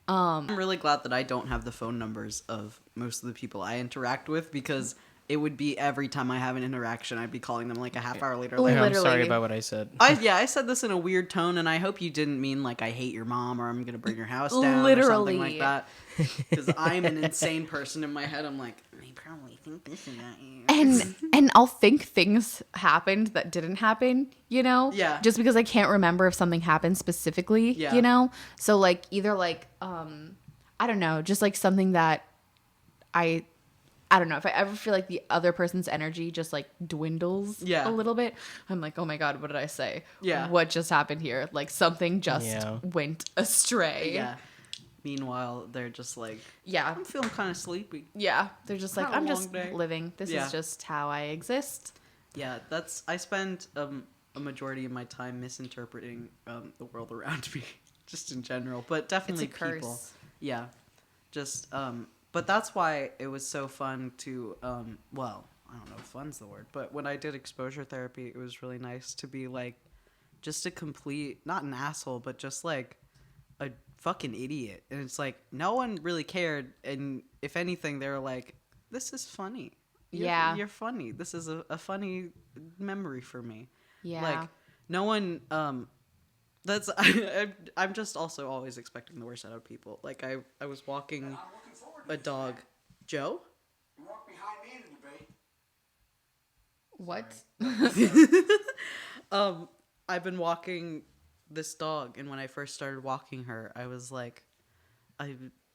I'm really glad that I don't have the phone numbers of most of the people I interact with, because it would be every time I have an interaction, I'd be calling them like a half hour later. Like, I'm sorry Literally. about what I said. I said this in a weird tone, and I hope you didn't mean like I hate your mom or I'm gonna burn your house down or something like Literally. that. Because I'm an insane person in my head. I'm like, I probably think this about you. And I'll think things happened that didn't happen, you know? Yeah. Just because I can't remember if something happened specifically, Yeah. you know? So like either like I don't know, just like something that I don't know, if I ever feel like the other person's energy just like dwindles Yeah. a little bit, I'm like, oh my God, what did I say? Yeah. What just happened here? Like something just Yeah. went astray. Yeah. Meanwhile, they're just like, Yeah. I'm feeling kind of sleepy. Yeah. They're just like, Had a I'm long just day. living. This Yeah. is just how I exist. Yeah, I spend a majority of my time misinterpreting the world around me, just in general, but definitely It's a curse. people. Yeah, just But that's why it was so fun to, well, I don't know if fun's the word, but when I did exposure therapy, it was really nice to be like, just a complete, not an asshole, but just like a fucking idiot. And it's like, no one really cared. And if anything, they were like, this is funny. You're funny. This is a funny memory for me. Yeah. Like, no one, that's, I'm just also always expecting the worst out of people. Like, I was walking a dog. Joe? You walk behind me in What? I've been walking this dog, and when I first started walking her, I was like,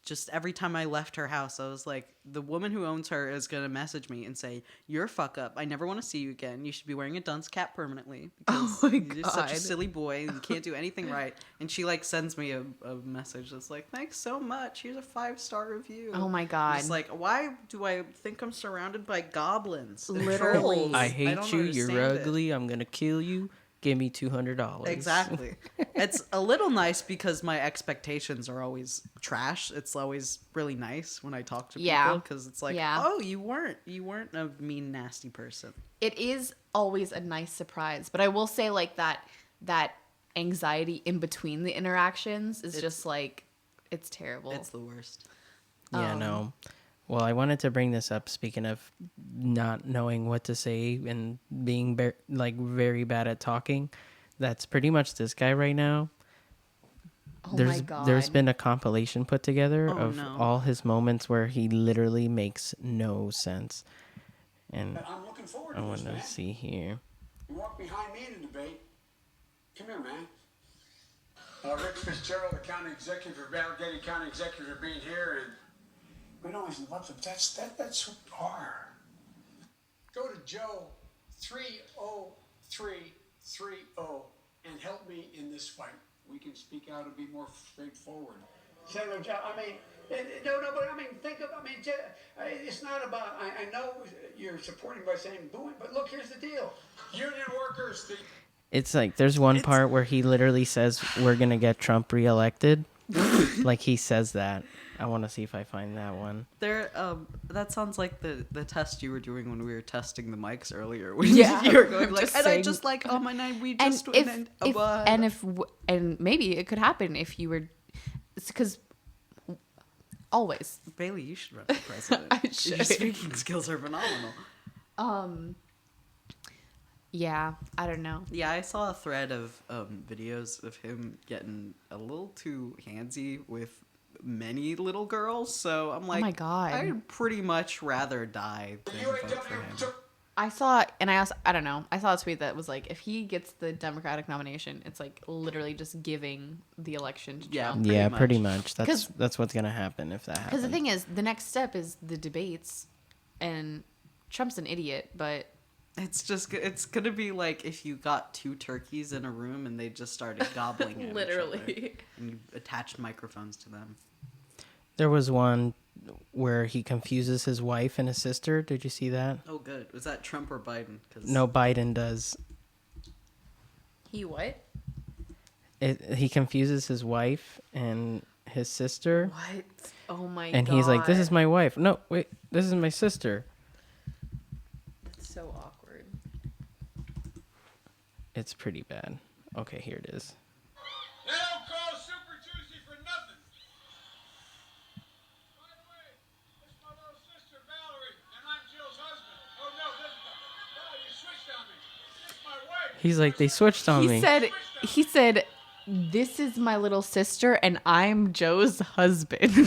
just every time I left her house, I was like, the woman who owns her is gonna message me and say, "You're a fuck up. I never want to see you again. You should be wearing a dunce cap permanently because you're such a silly boy and you can't do anything right." And she like sends me a message that's like, "Thanks so much. Here's a 5-star review." Oh my God. It's like, why do I think I'm surrounded by goblins? and Literally. trolls? I hate don't you. You're understand it. ugly. I'm gonna kill you. Give me $200. Exactly. It's a little nice because my expectations are always trash. It's always really nice when I talk to people because it's like, oh, you weren't a mean, nasty person. It is always a nice surprise, but I will say like that anxiety in between the interactions is just like, it's terrible. It's the worst. Yeah, no. Well, I wanted to bring this up. Speaking of not knowing what to say and being very bad at talking, that's pretty much this guy right now. Oh my God. There's been a compilation put together of no. all his moments where he literally makes no sense. And I'm looking forward I to want this, to man. see here. You walk behind me in a debate. Come here, man. Rick Fitzgerald, the county executive for Allegheny County executive, for being here, and we don't even love them. That's who we are. Go to Joe 30330 and help me in this fight. We can speak out and be more straightforward. Senator Joe, I mean, but I mean, it's not about, I know you're supporting by saying booing, but look, here's the deal. Union workers, It's like there's one part where he literally says we're gonna get Trump reelected. Like he says that. I want to see if I find that one. That sounds like the test you were doing when we were testing the mics earlier. When Yeah, you were going like, just and saying- I just like, oh my God, we and just and maybe it could happen if you were, because always. Bailey, you should run for president. I Your should. speaking skills are phenomenal. Yeah, I don't know. Yeah, I saw a thread of videos of him getting a little too handsy with many little girls. So I'm like, my God. I'd pretty much rather die than vote for him. I saw, and I don't know, I saw a tweet that was like, if he gets the Democratic nomination, it's like literally just giving the election to Trump. Yeah, Pretty much. That's what's gonna happen if that happens. Because the thing is, the next step is the debates, and Trump's an idiot, but it's gonna be like if you got 2 turkeys in a room and they just started gobbling at literally, each other, and you attached microphones to them. There was one where he confuses his wife and his sister. Did you see that? Oh, good. Was that Trump or Biden? No, Biden does. he what? He confuses his wife and his sister. What? Oh my And God. he's like, "This is my wife." No, wait, this is my sister. That's so awkward. It's pretty bad. Okay, here it is. They don't call Super Tuesday for nothing. By the way, this is my little sister Valerie, and I'm Jill's husband. Oh no, you switched on me. This is my wife. He's like, "They switched on me." He said, "This is my little sister, and I'm Joe's husband." He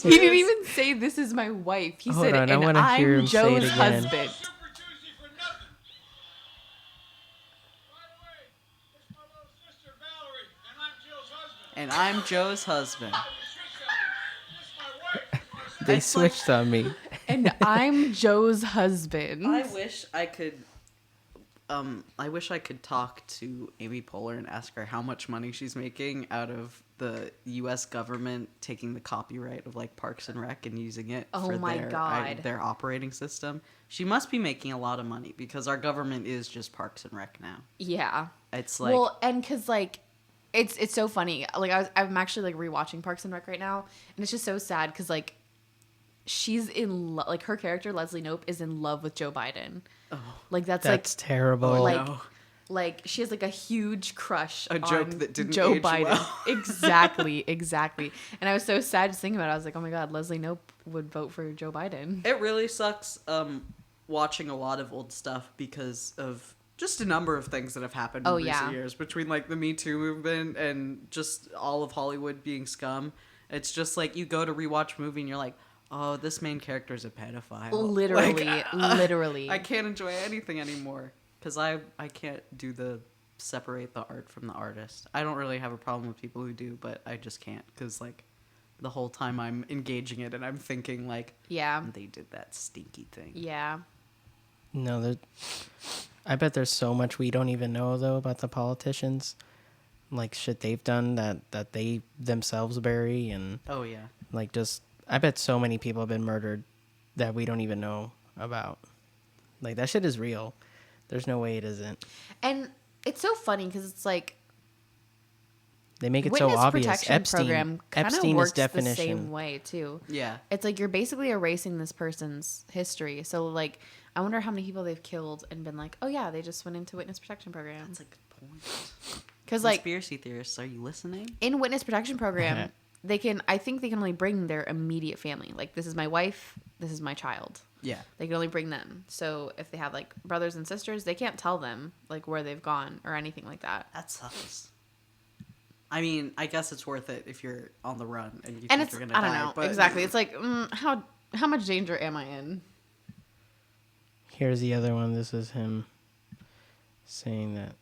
didn't even say, "This is my wife." He Hold said, on, I "And wanna hear I'm him say it Joe's again. husband." Super Tuesday for nothing. By the way, this is my little sister Valerie, and I'm Jill's husband. And I'm Joe's husband. You switched on me. This is my wife. They switched on me. And I'm Joe's husband. I wish I could talk to Amy Poehler and ask her how much money she's making out of the U.S. government taking the copyright of like Parks and Rec and using it Oh for my God. their operating system. She must be making a lot of money because our government is just Parks and Rec now. Yeah. It's like, Well, and because like It's so funny. Like I'm actually like rewatching Parks and Rec right now, and it's just so sad because like she's in like her character Leslie Knope is in love with Joe Biden. Like that's terrible. Oh, like no. like she has like a huge crush A joke on that didn't Joe age Biden. well. Exactly. And I was so sad just thinking about it. I was like, oh my god, Leslie Knope would vote for Joe Biden. It really sucks watching a lot of old stuff because of just a number of things that have happened in recent years between like the Me Too movement and just all of Hollywood being scum. It's just like you go to rewatch a movie and you're like, oh, this main character is a pedophile. Literally, literally. I can't enjoy anything anymore because I can't do the separate the art from the artist. I don't really have a problem with people who do, but I just can't because like the whole time I'm engaging it and I'm thinking like, Yeah. they did that stinky thing. Yeah. No, I bet there's so much we don't even know though about the politicians, like shit they've done that they themselves bury, and Oh yeah. like just I bet so many people have been murdered that we don't even know about. Like that shit is real. There's no way it isn't. And it's so funny because it's like They make it so witness obvious. protection program kind of Epstein works is definition. the same way too. Yeah. It's like you're basically erasing this person's history. So like, I wonder how many people they've killed and been like, oh yeah, they just went into witness protection program. That's a good point. Because like Conspiracy theorists, are you listening? in witness protection program, I think they can only bring their immediate family. Like this is my wife, this is my child. Yeah. They can only bring them. So if they have like brothers and sisters, they can't tell them like where they've gone or anything like that. That sucks. I mean, I guess it's worth it if you're on the run and you And think it's you're gonna I don't die. know But exactly. It's like how much danger am I in? Here's the other one. This is him saying that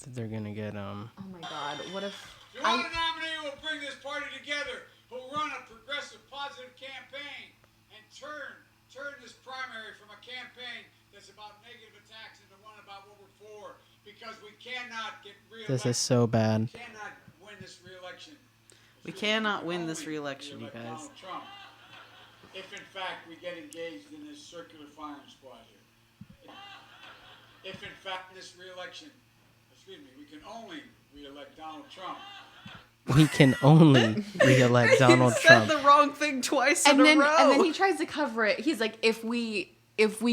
they're gonna get Oh my god, what if You want a nominee who will bring this party together, who will run a progressive, positive campaign, and turn this primary from a campaign that's about negative attacks into one about what we're for, because we cannot get reelected. This is so bad. We cannot win this reelection. We cannot win this reelection, you Reelect guys. Donald Trump, if in fact we get engaged in this circular firing squad here. If in fact this reelection, we can only reelect Donald Trump. We can only reelect Donald He Trump. said the wrong thing twice and in then a row. and then he tries to cover it. He's like, if we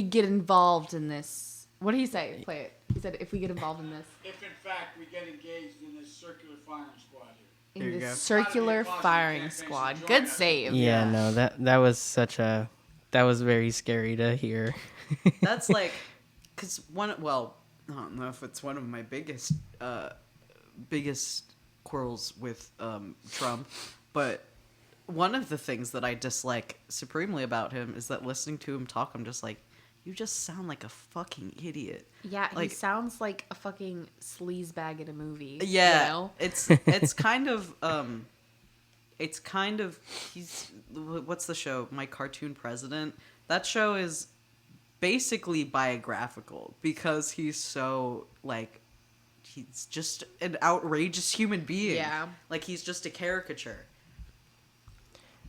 get involved in this, what did he say? Play it. He said, if we get involved in this, If in fact we get engaged in this circular firing squad here. in There you this go. circular Positive firing campaigns squad. to join Good us. save. Yeah, no, that was that was very scary to hear. That's like, because I don't know if it's one of my biggest quarrels with Trump, but one of the things that I dislike supremely about him is that listening to him talk, I'm just like, you just sound like a fucking idiot. Yeah, he Like- sounds like a fucking sleazebag in a movie. Yeah, You know? it's kind of he's what's the show? My Cartoon President. That show is basically biographical because he's so like he's just an outrageous human being. Yeah. Like he's just a caricature.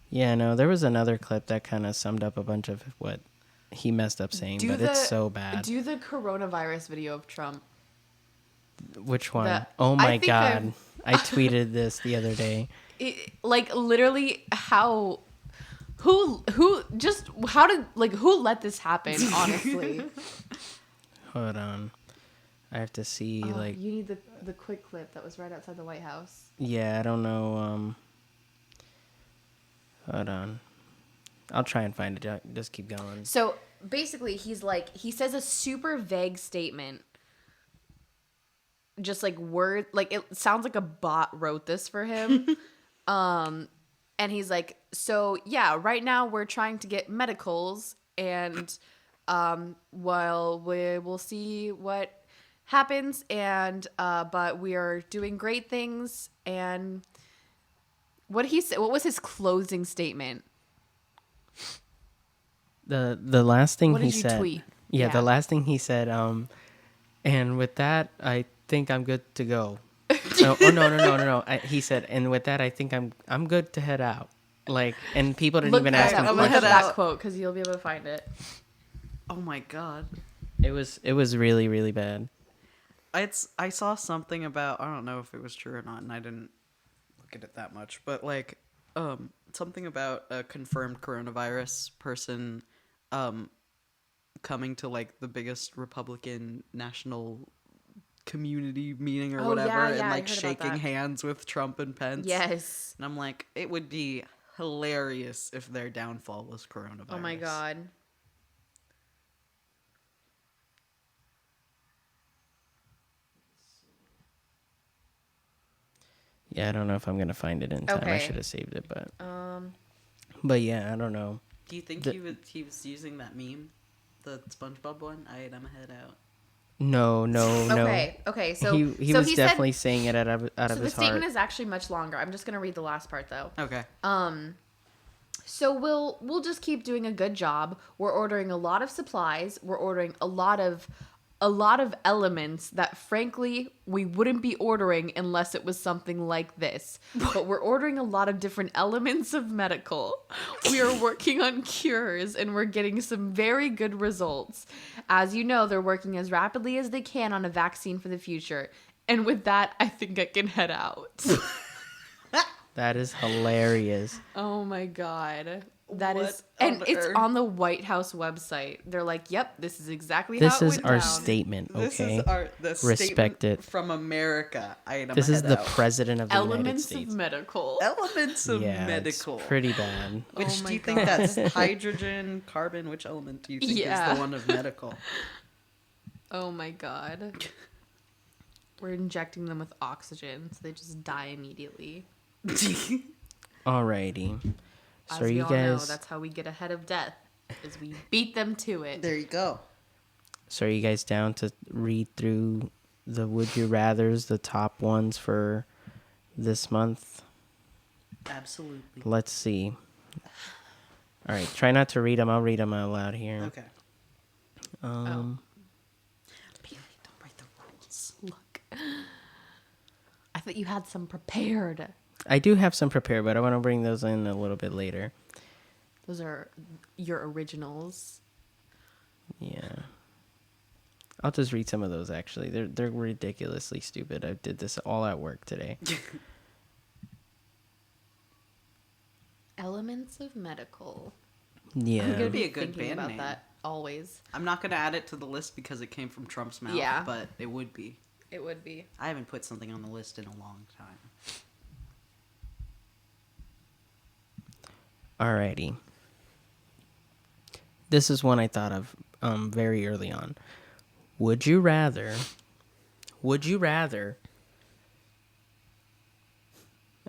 Yeah, no, there was another clip that kind of summed up a bunch of what he messed up saying, but it's so bad. Do the coronavirus video of Trump. Which one? The- Oh I my think god. I tweeted this the other day. Like literally who let this happen, honestly? Hold on. I have to see Oh, like you need the quick clip that was right outside the White House. yeah, I don't know hold on. I'll try and find it. Just keep going. So basically he says a super vague statement. Just like word, like it sounds like a bot wrote this for him. And he's like, so yeah, right now we're trying to get medicals, and well, we will see what happens, and but we are doing great things. And what he said, what was his closing statement? The last thing What he did you said. tweet? Yeah, Yeah. the last thing he said and with that I think I'm good to go. No. He said, and with that I think I'm good to head out. Like, and people didn't even ask him I'm Look gonna at head that out. quote because you'll be able to find it. Oh my god. It was really, really bad. I saw something about, I don't know if it was true or not, and I didn't look at it that much, but like something about a confirmed coronavirus person coming to like the biggest Republican national community meeting or Oh, whatever, yeah, and I like heard about shaking that. hands with Trump and Pence. Yes. And I'm like, it would be hilarious if their downfall was coronavirus. Oh my god. Yeah, I don't know if I'm gonna find it in time. I Okay. should have saved it, but yeah, I don't know. Do you think he was using that meme, the SpongeBob one? I ate, I'm a head out. No. Okay. So he so was he definitely said, saying it out of so the his statement heart. is actually much longer. I'm just gonna read the last part though. Okay. So we'll just keep doing a good job. We're ordering a lot of supplies. We're ordering a lot of elements that frankly we wouldn't be ordering unless it was something like this. But we're ordering a lot of different elements of medical. We are working on cures and we're getting some very good results. As you know, they're working as rapidly as they can on a vaccine for the future. And with that, I think I can head out. That is hilarious. Oh my god. That What is, and on it's earth? on the White House website. They're like, "Yep, this is exactly This how it is went our down." statement, This okay? is the Respect statement it. from America. I ate, I'm This a is head the out. president of the United Elements States. of medical. Elements of Yeah, medical. it's pretty bad. Oh Which my do you think God. that's hydrogen, carbon? Which element do you think is Yeah. the one of medical? Oh my god. We're injecting them with oxygen, so they just die immediately. Alrighty. As So are we you all know, guys? that's how we get ahead of death, is we beat them to it. There you go. So are you guys down to read through the Would You Rathers, the top ones for this month? Absolutely. Let's see. All right, try not to read them. I'll read them out loud here. Okay. Um, Bailey, don't write the rules. Look. I thought you had some prepared. I do have some prepared, but I want to bring those in a little bit later. Those are your originals. Yeah. I'll just read some of those actually. They're ridiculously stupid. I did this all at work today. Elements of medical. Yeah. I'm gonna be be a good thinking band about name. that always. I'm not going to add it to the list because it came from Trump's mouth, Yeah. but it would be. It would be. I haven't put something on the list in a long time. Alrighty. This is one I thought of very early on. Would you rather?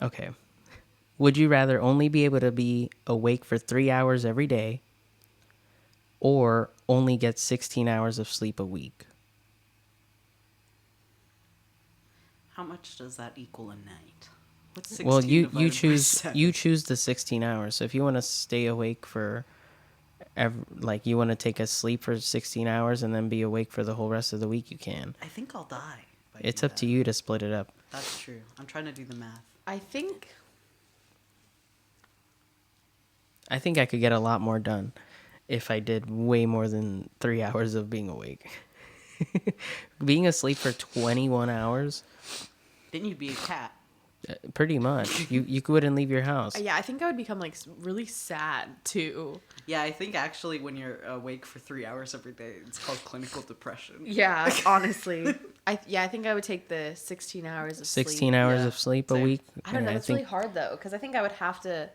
Okay. Would you rather only be able to be awake for 3 hours every day or only get 16 hours of sleep a week? How much does that equal a night? What's 16 Well, you divided by choose 7? the 16 hours. So if you want to stay awake for like you want to take a sleep for 16 hours and then be awake for the whole rest of the week, you can. I think I'll die. if I It's do up to that. you to split it up. That's true. I'm trying to do the math. I think I think I could get a lot more done if I did way more than 3 hours of being awake. Being asleep for 21 hours, Then you'd be a cat. pretty much. You couldn't leave your house. yeah, I think I would become like really sad too. Yeah, I think actually when you're awake for 3 hours every day, it's called clinical depression. Yeah, honestly. I think I would take the 16 hours of 16 sleep. hours Yeah, of sleep a same. week. I don't know, Yeah, it's really hard though, because I think I would have to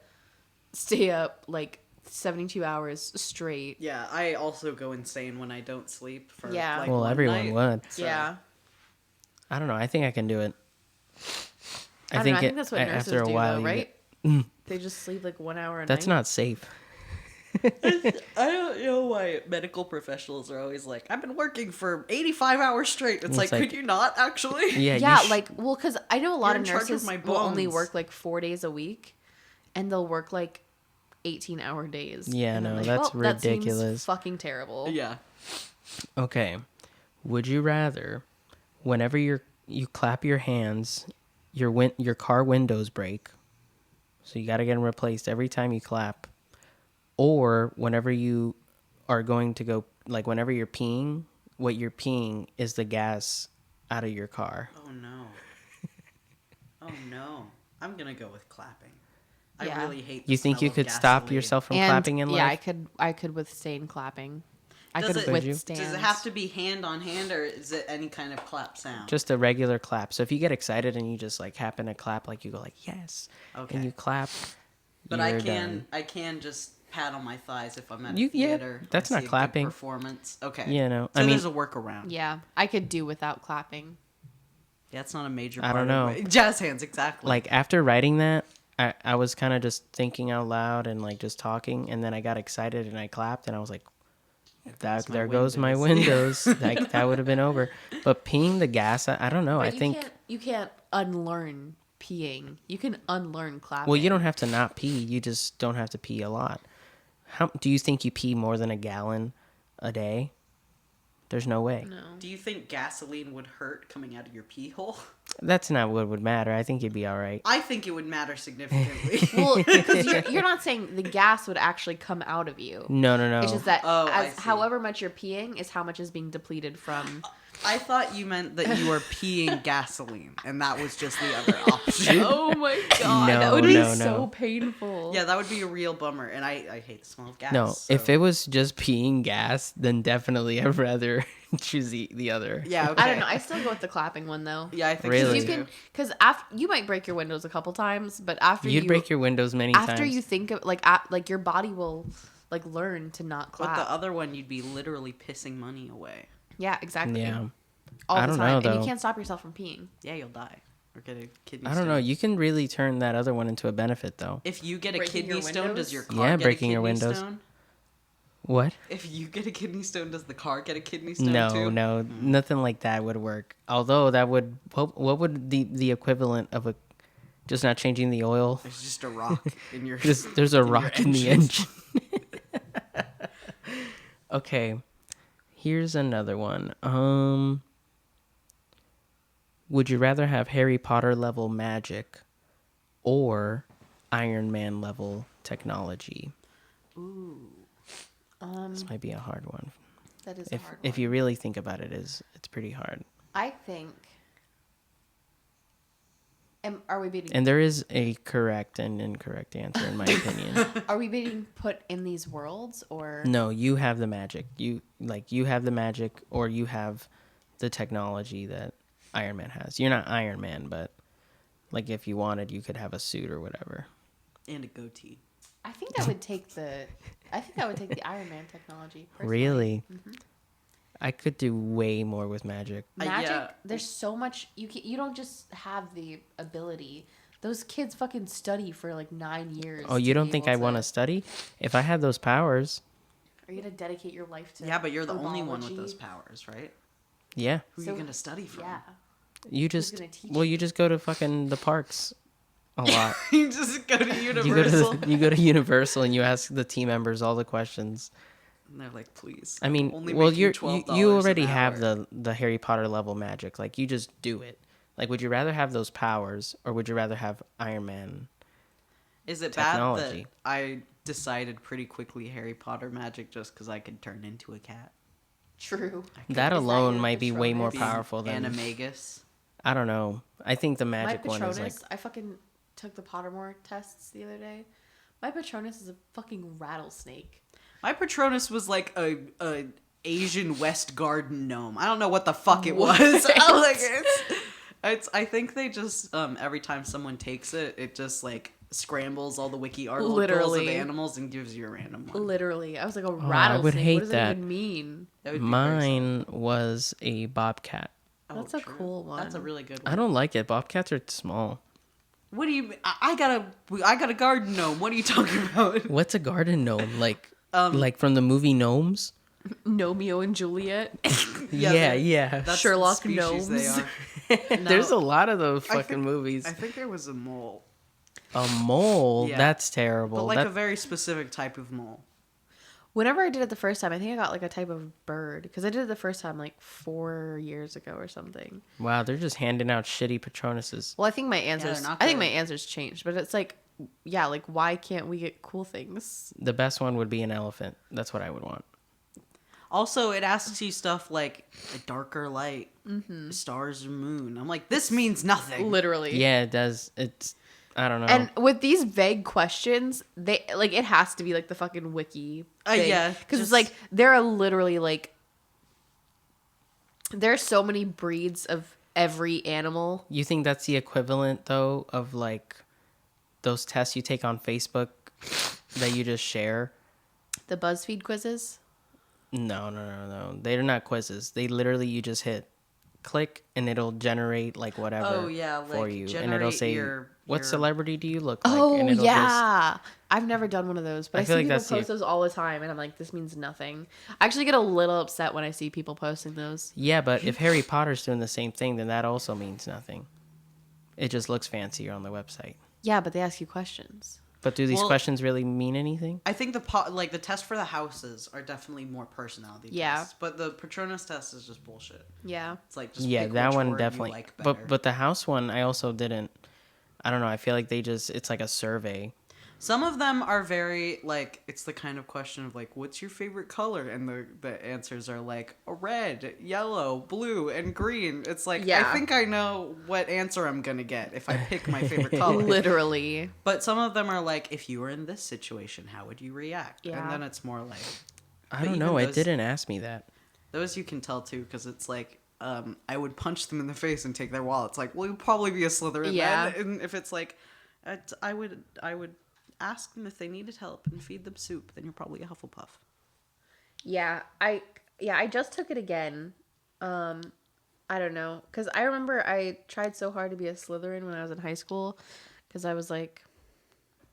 stay up like 72 hours straight. Yeah, I also go insane when I don't sleep for Yeah. like Well, one everyone night. would. So- Yeah. I don't know. I think I can do it. I don't know, I think that's what nurses after a do while, though, you right? get- They just sleep like 1 hour a That's night. not safe. I don't know why medical professionals are always like, I've been working for 85 hours straight. It's like, like- could you not actually? Yeah. Yeah, you like, well, because I know a lot You're of in charge of nurses my will only bones. work like 4 days a week, and they'll work like 18-hour days. Yeah, And I'm no, like, that's well, that seems ridiculous. fucking terrible. Yeah. Okay. Would you rather, whenever you clap your hands, your car windows break, so you got to get them replaced every time you clap, or whenever you are going to go, like whenever you're peeing, what you're peeing is the gas out of your car. Oh no. Oh no. I'm gonna go with clapping. Yeah. I really hate the You think you smell of could stop gasoline. yourself from And clapping in yeah, life? I could withstand clapping. I Does could it- withstand. Does it have to be hand on hand, or is it any kind of clap sound? Just a regular clap. So if you get excited and you just like happen to clap, like you go like yes, Okay. and you clap, But you're done. I can just pat on my thighs if I'm at You- a yeah, theater. that's I not see a good clapping. performance. Okay. You know, so I mean- there's a workaround. Yeah, I could do without clapping. Yeah, it's not a major I part don't know. of my jazz hands, exactly. Like after writing that, I was kind of just thinking out loud and like just talking, and then I got excited and I clapped, and I was like, goes my there goes my windows." windows. Like that would have been over. But peeing the gas, I don't know. But I think. you can't unlearn peeing. You can unlearn clapping. Well, you don't have to not pee. You just don't have to pee a lot. How do you think you pee more than a gallon a day? There's no way. No. Do you think gasoline would hurt coming out of your pee hole? That's not what would matter. I think you'd be all right. I think it would matter significantly. Well, because you're not saying the gas would actually come out of you. No. It's just that Oh, I see. however much you're peeing is how much is being depleted from. I thought you meant that you were peeing gasoline, and that was just the other option. Oh my god, No, that would be no, so no. painful. Yeah, that would be a real bummer, and I hate the smell of gas. No, so- if it was just peeing gas, then definitely I'd rather choose the other. Yeah, okay. I don't know. I still go with the clapping one though. Yeah, I think Really? so You too. can, because after you might break your windows a couple times, but after You'd you break your windows many times. after you think of like your body will like learn to not With clap. the other one, you'd be literally pissing money away. Yeah, exactly. Yeah. All I the don't time, know, and though. you can't stop yourself from peeing. Yeah, you'll die. Or get a kidney I stone. don't know. You can really turn that other one into a benefit, though. If you get a Breaking kidney your stone, windows? does your car Yeah, get breaking a your kidney windows. stone? What? If you get a kidney stone, does the car get a kidney stone No, too? no, nothing like that would work. Although that would, what would the equivalent of a, just not changing the oil? There's just a rock in your. There's a your rock in the engine. Okay, here's another one. Would you rather have Harry Potter level magic or Iron Man level technology? Ooh, This might be a hard one. that is a If hard if one. you really think about it, it's pretty hard. I think. Are we being And there is a correct and incorrect answer in my opinion. are we being put in these worlds or No, you have the magic. You have the magic, or you have the technology that Iron Man has. You're not Iron Man, but like if you wanted, you could have a suit or whatever. And a goatee. I think I would take the Iron Man technology. Personally. Really? I could do way more with magic. Magic. yeah. There's so much you don't just have the ability. Those kids fucking study for like 9 years. Oh, you don't think I want to study? If I had those powers, Are you gonna dedicate your life to? Yeah, but you're the only one with herbology? those powers, right? yeah. Who are So- you gonna study from? Yeah. You just gonna teach you just go to fucking the parks a lot. you just go to you go Universal. to you go to Universal and you ask the team members all the questions. And they're like, please. I mean, only well, making you $12 you an already have hour. the Harry Potter level magic. Like you just do it. Like, would you rather have those powers or would you rather have Iron Man? Is it technology. bad that I decided pretty quickly Harry Potter magic just because I could turn into a cat? True. That Is that alone your might be way more Patronus? powerful than Animagus. I don't know. I think the magic My one is like Patronus. I fucking took the Pottermore tests the other day. My Patronus is a fucking rattlesnake. My Patronus was like a Asian West Garden gnome. I don't know what the fuck it was. I'm like, it's. I think they just every time someone takes it, it just like scrambles all the wiki articles of Literally. animals and gives you a random one. Literally, I was like a I would rattlesnake. hate what does that. even mean? That would be very mine was a bobcat. Oh, That's a true. cool one. That's a really good one. I don't like it. Bobcats are small. What do you? I got a garden gnome. What are you talking about? What's a garden gnome? Like from the movie Gnomes? Romeo and Juliet. Yeah, Yeah. That's Sherlock the species they gnomes. are. There's a lot of those I fucking think- movies. I think there was a mole, A mole? Yeah. That's terrible. but like That- a very specific type of mole. Whenever I did it the first time, I think I got like a type of bird because I did it the first time like 4 years ago or something. Wow, they're just handing out shitty Patronuses. Well, I think my answers. not I think good. my answers changed, but it's like, yeah, like why can't we get cool things? The best one would be an elephant. That's what I would want. Also, it asks you stuff like a darker light, stars or moon. I'm like, this means nothing. Literally. Yeah, it does. It's I don't know. And with these vague questions, they like it has to be like the fucking wiki thing. Yeah, because it's just- like there are literally like there are so many breeds of every animal. You think that's the equivalent though of like those tests you take on Facebook that you just share? The BuzzFeed quizzes. No. They're not quizzes. They literally you just hit click and it'll generate like whatever Oh, yeah, for like, you, and generate it'll say what your- celebrity do you look like? Oh and it'll yeah, I've never done one of those, but I I feel see like people that's the- post those all the time, and I'm like, this means nothing. I actually get a little upset when I see people posting those. Yeah, but if Harry Potter's doing the same thing, then that also means nothing. It just looks fancier on the website. Yeah, but they ask you questions. But do these Well- questions really mean anything? I think the test for the houses are definitely more personality Yeah. tests. But the Patronus test is just bullshit. Yeah. It's like, just Yeah, pick that which one word definitely. you like better. But the house one, I also didn't. I don't know. I feel like it's like a survey. Some of them are very, like, it's the kind of question of, like, what's your favorite color? And the answers are, like, red, yellow, blue, and green. It's like, Yeah. I think I know what answer I'm going to get if I pick my favorite color. Literally. But some of them are, like, if you were in this situation, how would you react? Yeah. And then it's more like, I But don't even know. It those- didn't ask me that. those you can tell, too, because it's like, I would punch them in the face and take their wallets. Like, well, you'd probably be a Slytherin Yeah. then. And if it's like, I would ask them if they needed help and feed them soup, then you're probably a Hufflepuff. Yeah, I just took it again. I don't know, because I remember I tried so hard to be a Slytherin when I was in high school, because I was like,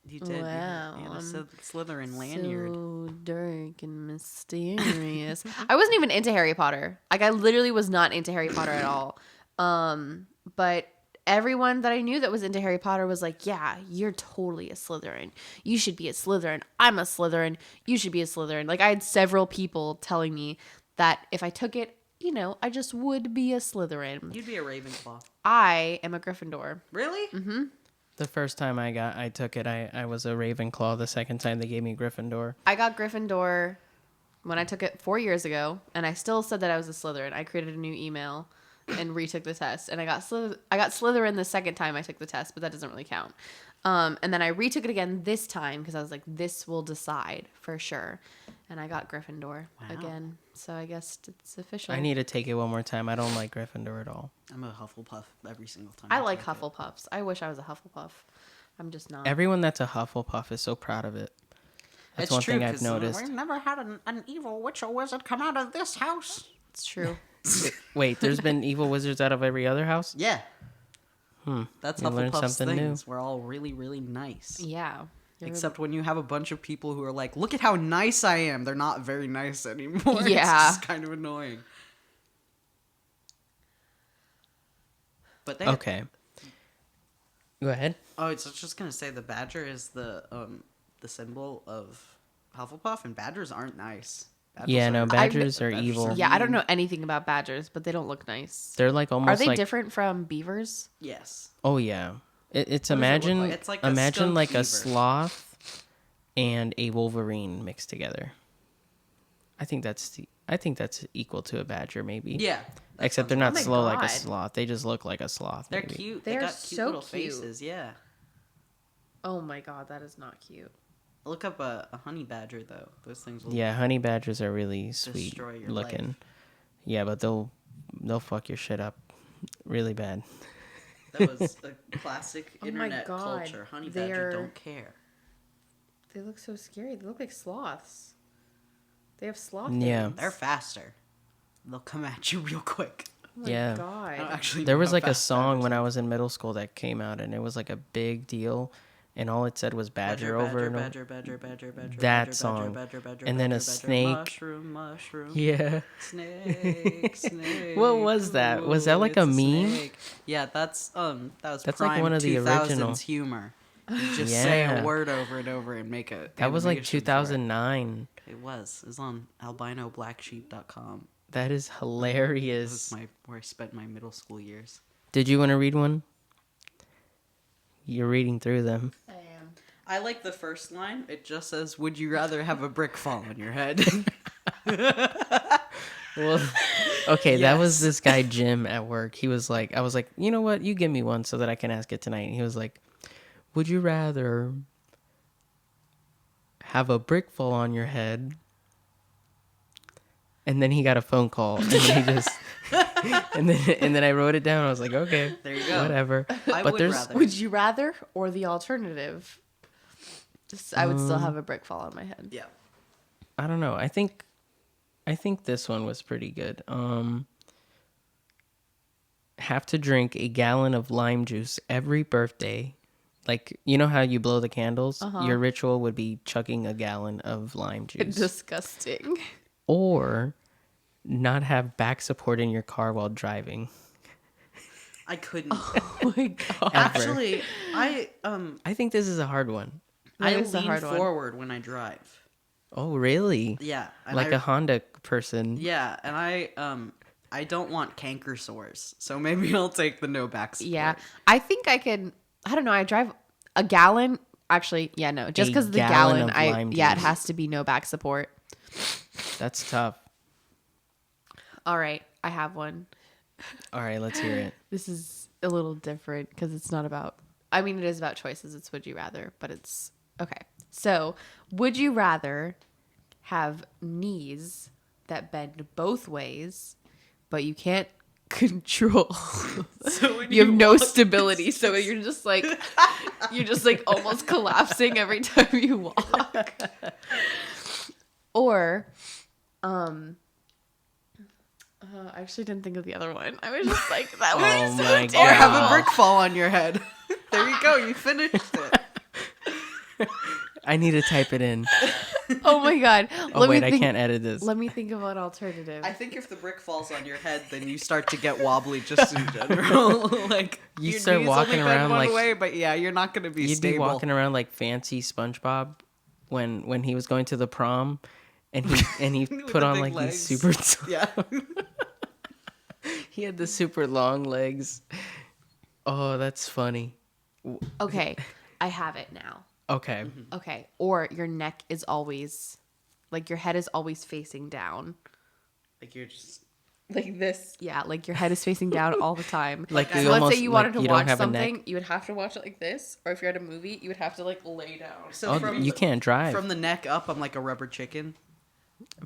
You did. Wow, you had a I'm Slytherin lanyard. so dark and mysterious. I wasn't even into Harry Potter. Like, I literally was not into Harry Potter at all. But everyone that I knew that was into Harry Potter was like, yeah, you're totally a Slytherin. You should be a Slytherin. I'm a Slytherin. You should be a Slytherin. Like, I had several people telling me that if I took it, you know, I just would be a Slytherin. You'd be a Ravenclaw. I am a Gryffindor. Really? Mm-hmm. The first time I took it, I was a Ravenclaw. The second time they gave me Gryffindor. I got Gryffindor when I took it 4 years ago, and I still said that I was a Slytherin. I created a new email and retook the test, and I got Slytherin the second time I took the test, but that doesn't really count. And then I retook it again this time because I was like, this will decide for sure. And I got Gryffindor again, so I guess it's official. I need to take it one more time. I don't like Gryffindor at all. I'm a Hufflepuff every single time. I like take it. Hufflepuffs. I wish I was a Hufflepuff. I'm just not. Everyone that's a Hufflepuff is so proud of it. That's It's one true, thing I've 'cause noticed. We've never had an evil witch or wizard come out of this house. It's true. Wait, there's been evil wizards out of every other house? Yeah. That's You learn Hufflepuff's something new. things. We're all really, really nice. Yeah. Except when you have a bunch of people who are like, look at how nice I am. They're not very nice anymore. It's Yeah. just kind of annoying. But they Okay. Go ahead. Oh, it's just gonna say the badger is the symbol of Hufflepuff, and badgers aren't nice. Yeah, no, badgers are badgers evil. are Yeah, I don't mean. know anything about badgers, but they don't look nice. They're like almost Are they like different from beavers? Yes. Oh yeah. It's What does it look imagine like? It's like a imagine skunk like a beaver. sloth and a wolverine mixed together. I think that's equal to a badger maybe. Yeah. that Except sounds they're not Oh my slow like a God. sloth. They just look like a sloth. They're maybe. cute. They're they got cute so little cute. faces. Yeah. Oh my god, that is not cute. Look up a honey badger though. Those things will. Yeah, honey badgers are really sweet Destroy your looking. life. Yeah, but they'll fuck your shit up really bad. That was a classic Oh my internet God, culture. Honey badger they're- don't care. They look so scary. They look like sloths. They have sloth Yeah. hands. They're faster. They'll come at you real quick. Oh my Yeah. I don't god. actually There know was how like a fast song badgers when are. I was in middle school that came out, and it was like a big deal, and all it said was badger over and over. Badger, That song. And then a snake. Mushroom. Yeah. Snake, snake. What was that? Was that like Ooh, a it's meme? snake. Yeah, that's That's prime like one of the 2000s original. humor. You just say Yeah. a word over and over and make a. That was like animation for it. 2009. It was. It was on albinoblacksheep.com. That is This hilarious. is where I spent my middle school years. Did you want to read one? You're reading through them. I am. I like the first line. It just says, "Would you rather have a brick fall on your head?" Well, okay, that was Yes. this guy Jim at work. He was like, I was like, you know what? You give me one so that I can ask it tonight. And he was like, would you rather have a brick fall on your head? And then he got a phone call, and he just, and then I wrote it down. I was like, okay, There you go. whatever. I But would there's rather. Would you rather or the alternative? I would still have a brick fall on my head. Yeah. I don't know. I think this one was pretty good. Have to drink a gallon of lime juice every birthday. Like, you know how you blow the candles? Your ritual would be chugging a gallon of lime juice. Disgusting. Or not have back support in your car while driving. I couldn't. Oh my god. Actually, I think this is a hard one. That I is a lean hard one. forward when I drive. Oh, really? Yeah. And Like a Honda person. Yeah, and I don't want canker sores, so maybe I'll take the no back support. Yeah. I think I could, I don't know, I drive a gallon. Actually, yeah, no. Just A because the gallon gallon, of lime it juice. has to be no back support. That's tough. All right, I have one. All right, let's hear it. This is a little different because it's not about, I mean, it is about choices. It's would you rather, but it's, okay. So, would you rather have knees that bend both ways, but you can't control? So when You have no walk, stability, so you're just like almost collapsing every time you walk. Or, I actually didn't think of the other one. I was just like, that Oh was so my terrible. or have a brick fall on your head. There you go. You finished it. I need to type it in. Oh my god. Oh, wait, I can't edit this. Let me think of an alternative. I think if the brick falls on your head, then you start to get wobbly just in general. Like You your start knees walking only bend around one like- way, but yeah, you're not going to be You'd stable. be walking around like fancy SpongeBob when he was going to the prom, and he With put the on big like legs. these super. Yeah. He had the super long legs. Oh, that's funny. Okay, I have it now. Okay. Okay, or your neck is always, like your head is always facing down. Like you're just Like this. Yeah, like your head is facing down all the time. Like so you let's almost- say you like wanted to you don't watch have a neck. something, you would have to watch it like this. Or if you're at a movie, you would have to like lay down. so Oh, from you can't drive. from the neck up. I'm like a rubber chicken,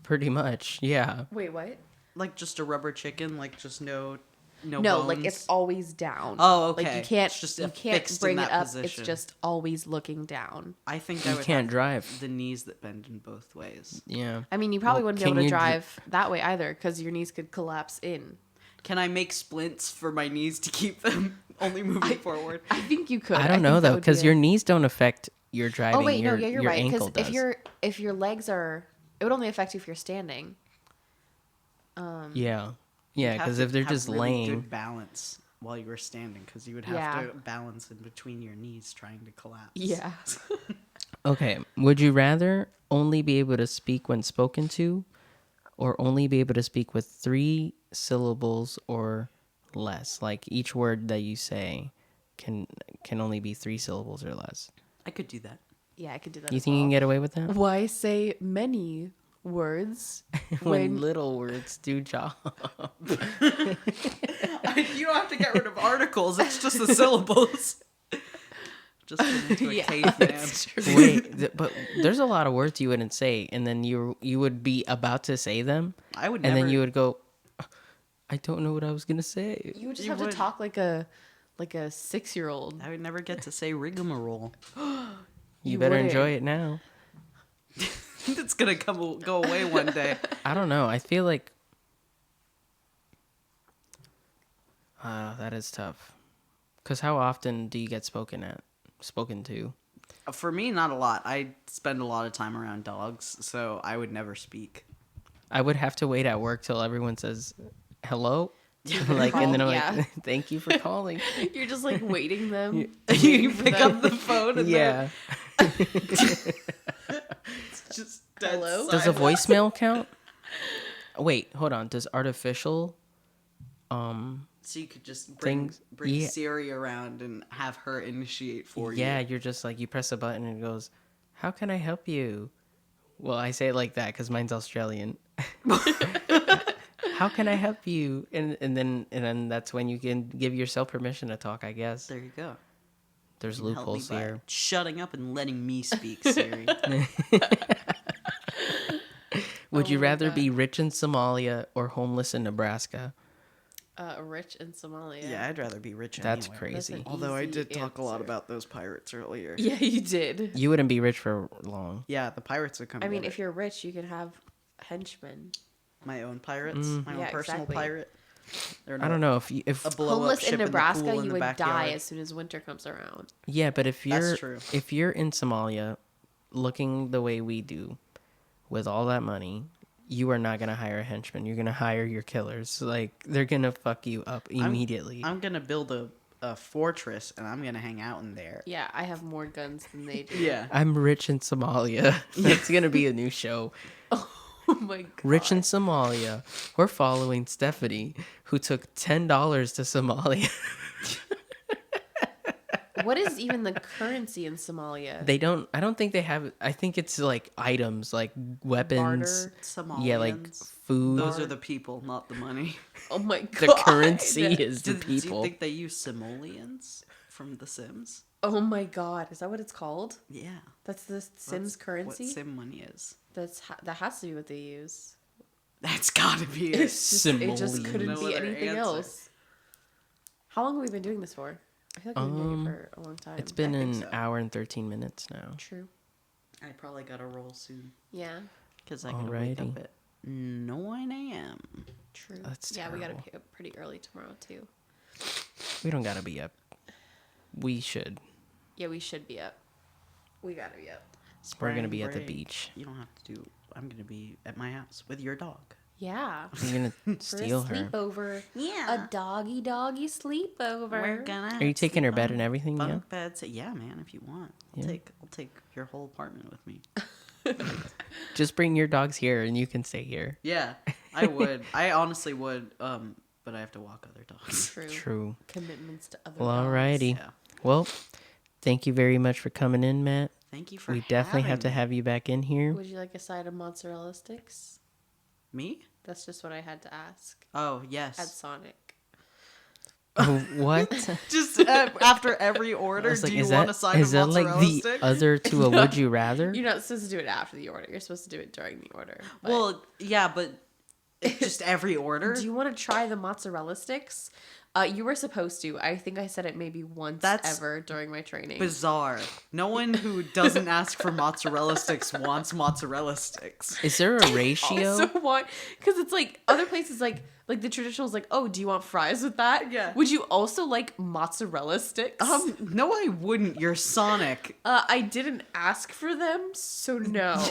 Pretty much, yeah. Wait, what? like just a rubber chicken, like just no No, bones. like it's always down. Oh, Like okay. you can't It's just you can't fixed in bring it that up. position. It's just always looking down. I think I You would can't have drive. the knees that bend in both ways. Yeah. I mean, you probably Well, wouldn't be can able to you drive that way either because your knees could collapse in. Can I make splints for my knees to keep them only moving forward? I think you could. I don't know think that though, would be because a- your knees don't affect your driving. Oh wait, your, no, yeah, you're your right. ankle Because does. if your legs are, it would only affect you if you're standing. Yeah. You'd Yeah, have because to if they're have just really laying. good balance while you were standing, because you would have Yeah. to balance in between your knees trying to collapse. Yeah. Okay. Would you rather only be able to speak when spoken to, or only be able to speak with 3 syllables or less? Like each word that you say can only be 3 syllables or less. I could do that. Yeah, I could do that. You as think you can well. get away with that? Why say many words When little words do job. You don't have to get rid of articles. It's just the syllables. Just turn into a Yeah, caveman. Wait, but there's a lot of words you wouldn't say, and then you would be about to say them, I would and never. then you would go, I don't know what I was gonna say. You would just You have would. to talk like a 6-year-old. I would never get to say rigmarole. You better wouldn't. enjoy it now. It's gonna go away one day. I don't know. I feel like that is tough. Cause how often do you get spoken to? For me, not a lot. I spend a lot of time around dogs, so I would never speak. I would have to wait at work till everyone says hello, like, and then I'm Yeah. like, thank you for calling. You're just like waiting them. You pick up the phone and Yeah. just dead Hello? Does a silence. voicemail count? Wait, hold on. Does artificial So you could just bring Things- bring yeah. Siri around and have her initiate for you. Yeah, you're just like, you press a button and it goes, how can I help you? Well, I say it like that because mine's Australian. How can I help you? And then that's when you can give yourself permission to talk, I guess. There you go. There's You can help me loopholes by here. shutting up and letting me speak, Siri. Would you my rather God. be rich in Somalia or homeless in Nebraska? Rich in Somalia. Yeah, I'd rather be rich That's anywhere. That's crazy. an Although I easy did talk a lot answer. about those pirates earlier. Yeah, you did. You wouldn't be rich for long. Yeah, the pirates would come. I mean, get if it. you're rich, you can have henchmen. My own pirates, my own Yeah, personal exactly. pirate. They're I don't know if a blow up Homeless ship in Nebraska, in the pool in you the would backyard. die as soon as winter comes around. yeah, but if you're true. if you're in Somalia, looking the way we do, with all that money, you are not gonna hire a henchman. You're gonna hire your killers. Like they're gonna fuck you up immediately. I'm gonna build a fortress and I'm gonna hang out in there. Yeah, I have more guns than they do. Yeah. I'm rich in Somalia. That's gonna be a new show. Oh my god. Rich in Somalia. We're following Stephanie, who took $10 to Somalia. What is even the currency in Somalia? They don't. I don't think they have. I think it's like items, like weapons. Barter. Somalians. Yeah, like food. Those are the people, not the money. Oh my god. The currency is the Do people. you think they use simoleons from The Sims? Oh my god. Is that what it's called? Yeah. That's the Sims currency? What Sim money is? That has to be what they use. That's gotta be it. It just couldn't No be other anything answer. else. How long have we been doing this for? I feel like we've been doing it for a long time. It's been I think an so. hour and 13 minutes now. True. I probably gotta roll soon. Yeah. Because I gotta wake Alrighty. up at 9 a.m. True. That's yeah, we gotta terrible. be up pretty early tomorrow too. We don't gotta be up. We should. Yeah, we should be up. We gotta be up. We're gonna Spring be at the break. beach. You don't have to do. I'm gonna be at my house with your dog. Yeah. You're gonna For steal a her. sleepover. Yeah. A doggy sleepover. We're gonna. Are you taking her sleep bed on and everything? Yeah. bunk beds. Yeah, man. If you want, Yeah. I'll take your whole apartment with me. Just bring your dogs here, and you can stay here. Yeah, I would. I honestly would. But I have to walk other dogs. True. True. Commitments to other Well, dogs. alrighty. Yeah. Well, thank you very much for coming in, Matt. Thank you for. We definitely have to having have you back in here. Would you like a side of mozzarella sticks? me. That's just what I had to ask. Oh At yes. Sonic. Oh, what? Just after every I order, was like, do you is want that a side is of that like mozzarella the stick? other to a would you rather? You're not supposed to do it after the order. You're supposed to do it during the order. But Well, yeah, but it's just every order. do you want to try the mozzarella sticks? You were supposed to. I think I said it maybe once That's ever during my training. Bizarre. No one who doesn't ask for mozzarella sticks wants mozzarella sticks. Is there a ratio? So why? Because it's like other places like the traditional is like, oh, do you want fries with that? Yeah. Would you also like mozzarella sticks? No, I wouldn't. You're Sonic. I didn't ask for them, so no.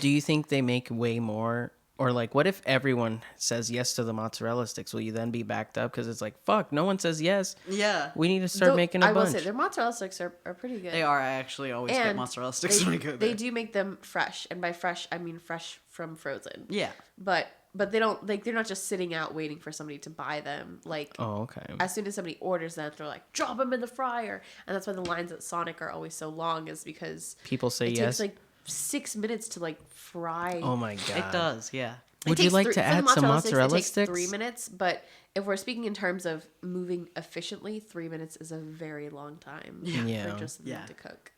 Do you think they make way more? Or like, what if everyone says yes to the mozzarella sticks? Will you then be backed up? Because it's like, fuck, no one says yes. Yeah, We need to start Though, making a I will bunch. say their mozzarella sticks are pretty good. they are. I actually always get And mozzarella sticks they, when I go they there. do make them fresh, and by fresh I mean fresh from frozen. Yeah. But they don't like they're not just sitting out waiting for somebody to buy them. Like Oh, okay. as soon as somebody orders them, they're like drop them in the fryer, and that's why the lines at Sonic are always so long. Is because People say it yes. takes like 6 minutes to like fry. Oh my god. It does. Yeah. Would It you takes like three- to for the add some mozzarella it takes sticks? 3 minutes, but if we're speaking in terms of moving efficiently, 3 minutes is a very long time Yeah. for just them Yeah. to cook.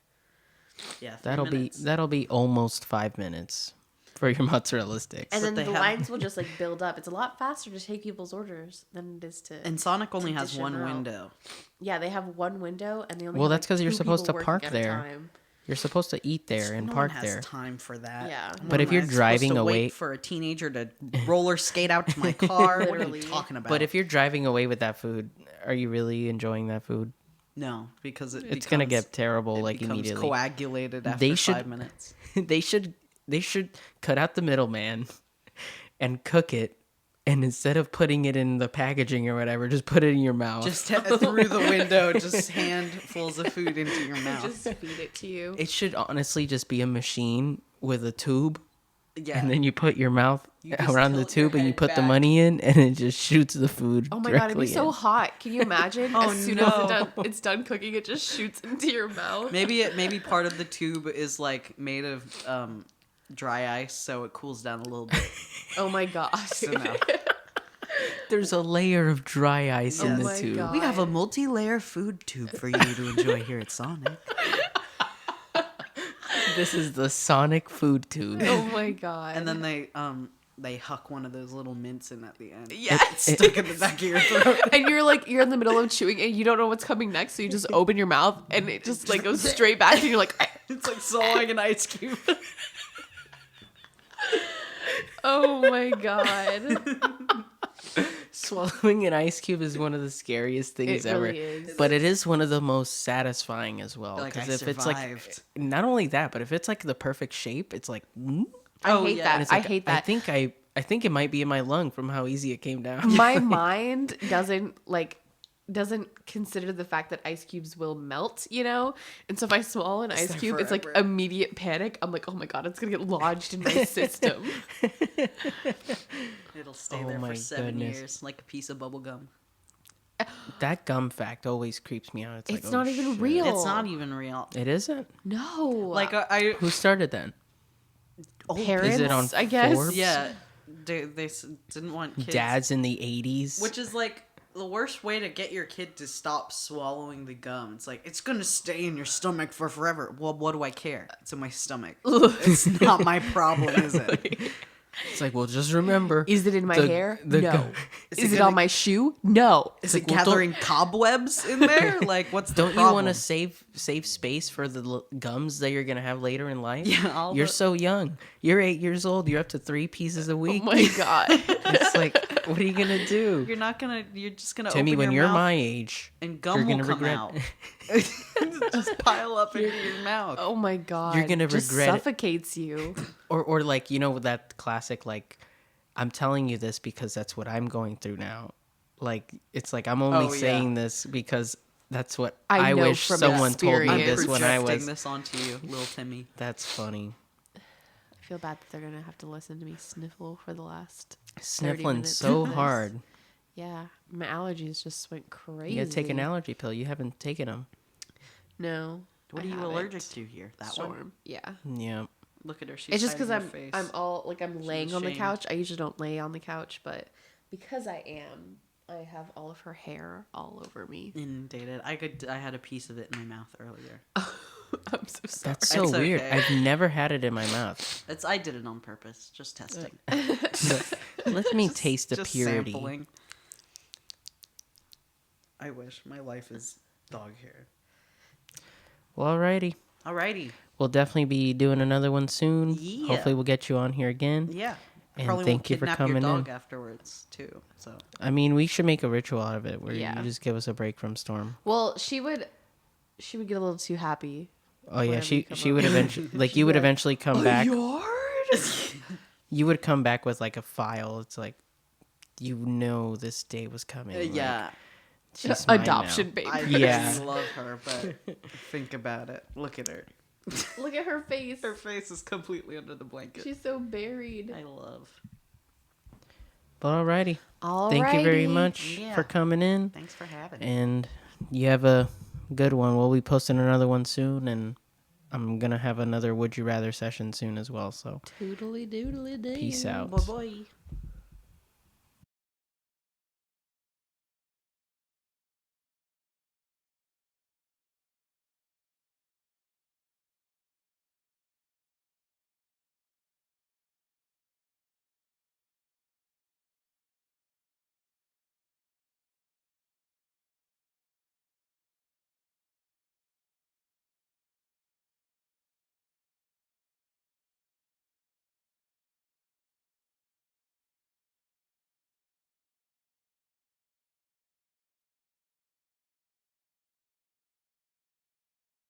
Yeah. That'll be almost 5 minutes for your mozzarella sticks. And But then they the have- lines will just like build up. It's a lot faster to take people's orders than it is to. And Sonic only to has dish them one out. window. Yeah, they have one window, and they only. Well, have, that's 'cause like, you're 2 supposed people to park working at a there. time. You're supposed to eat there and no park one has there. time for that. Yeah. But if Am you're I supposed driving to away- wait for a teenager to roller skate out to my car, what are Literally. you talking about? But if you're driving away with that food, are you really enjoying that food? no, because It's gonna get terrible like becomes immediately. coagulated after They should- 5 minutes. they should cut out the middleman and cook it, and instead of putting it in the packaging or whatever, just put it in your mouth. Just through the window, just handfuls of food into your mouth. Just feed it to you. It should honestly just be a machine with a tube, Yeah. and then you put your mouth You just around the tilt your tube and you head put the back. money in, and it just shoots the food. Oh my god, it'd be directly so in. hot. Can you imagine? Oh, as soon no. as it's done cooking, it just shoots into your mouth. Maybe part of the tube is like made of dry ice so it cools down a little bit. Oh my gosh. So now There's a layer of dry ice in Oh the my tube. God. we have a multi-layer food tube for you to enjoy here at Sonic. This is the Sonic food tube. Oh my god. And then they huck one of those little mints in at the end. yes. Stick in the back of your throat. And you're in the middle of chewing and you don't know what's coming next, so you just open your mouth and it just like goes straight back and you're like, It's like swallowing an ice cube. oh my god. Swallowing an ice cube is one of the scariest things It ever. really is. But it is one of the most satisfying as well. Like, Because I if it's like, survived. not only that, but if it's like the perfect shape, it's like, I Oh, hate yeah. that. and it's I like, hate that. I think it might be in my lung from how easy it came down. My mind doesn't consider the fact that ice cubes will melt, you know? And so if I swallow an ice there cube, it's like forever. immediate panic. I'm like, oh my god, it's gonna get lodged in my system. It'll stay Oh there my for 7 goodness. years, like a piece of bubble gum. That gum fact always creeps me out. It's like, not oh, even shit. real. It's not even real. It isn't? No. Like I Who started then? parents, Is it on I guess. Forbes? yeah, they didn't want kids. Dads in the 80s? Which is like the worst way to get your kid to stop swallowing the gum. It's like, it's gonna stay in your stomach for forever. Well, what do I care? It's in my stomach. It's not my problem, is it? It's like, well, just remember. Is it in my the- hair? the No. gum- Is it it gonna- on my shoe? No. Is like, it well, don't- gathering cobwebs in there? Like, what's the Don't you problem? want to save space for the gums that you're going to have later in life? Yeah, all You're the- so young. You're 8 years old. You're up to 3 pieces a Oh week. my god. It's like, what are you going to do? You're just gonna Timmy, open when your you're mouth my age, and you're gum going will to come regret out. Just pile up into your mouth. Oh my god. You're gonna Just regret it. suffocates you. or like, you know, that classic, like, I'm telling you this because that's what I'm going through now. Like, it's like, I'm only Oh, yeah. saying this because that's what I I know wish from someone told me I'm experience. this when I projecting was. this onto you, little Timmy. That's funny. I feel bad that they're gonna have to listen to me sniffle for the last 30 Sniffling minutes so of this. hard. Yeah, my allergies just went crazy. You gotta take an allergy pill. You haven't taken them. No. What I are you haven't. allergic to here? That Storm. one? Yeah. Yeah. Look at her. She's It's just because hiding her I'm face. all like I'm laying on the ashamed. couch. I usually don't lay on the couch, but because I am, I have all of her hair all over me. inundated. I had a piece of it in my mouth earlier. I'm so sorry. That's so It's weird. okay. I've never had it in my mouth. I did it on purpose, just testing. Let me taste the Just purity. sampling. I wish my life is dog hair. Well, alrighty. Alrighty. We'll definitely be doing another one soon. Yeah. Hopefully, we'll get you on here again. Yeah. And Probably thank won't you for kidnap coming your dog in. afterwards too. So I mean, we should make a ritual out of it where Yeah. you just give us a break from Storm. Well, she would get a little too happy. Oh yeah, Whenever you she come would over. eventually like you would eventually come back. Yard? You would come back with like a file. It's like, you know, this day was coming. Like, yeah. she's mine Adoption now. baby. I Yeah. really love her, but think about it. Look at her. Look at her face. Her face is completely under the blanket. She's so buried. I love. But alrighty. Alrighty. Thank you very much Yeah. for coming in. Thanks for having me. And you have a good one. We'll be posting another one soon, and I'm gonna have another Would You Rather session soon as well. So Toodly doodly doo. peace out. Bye bye.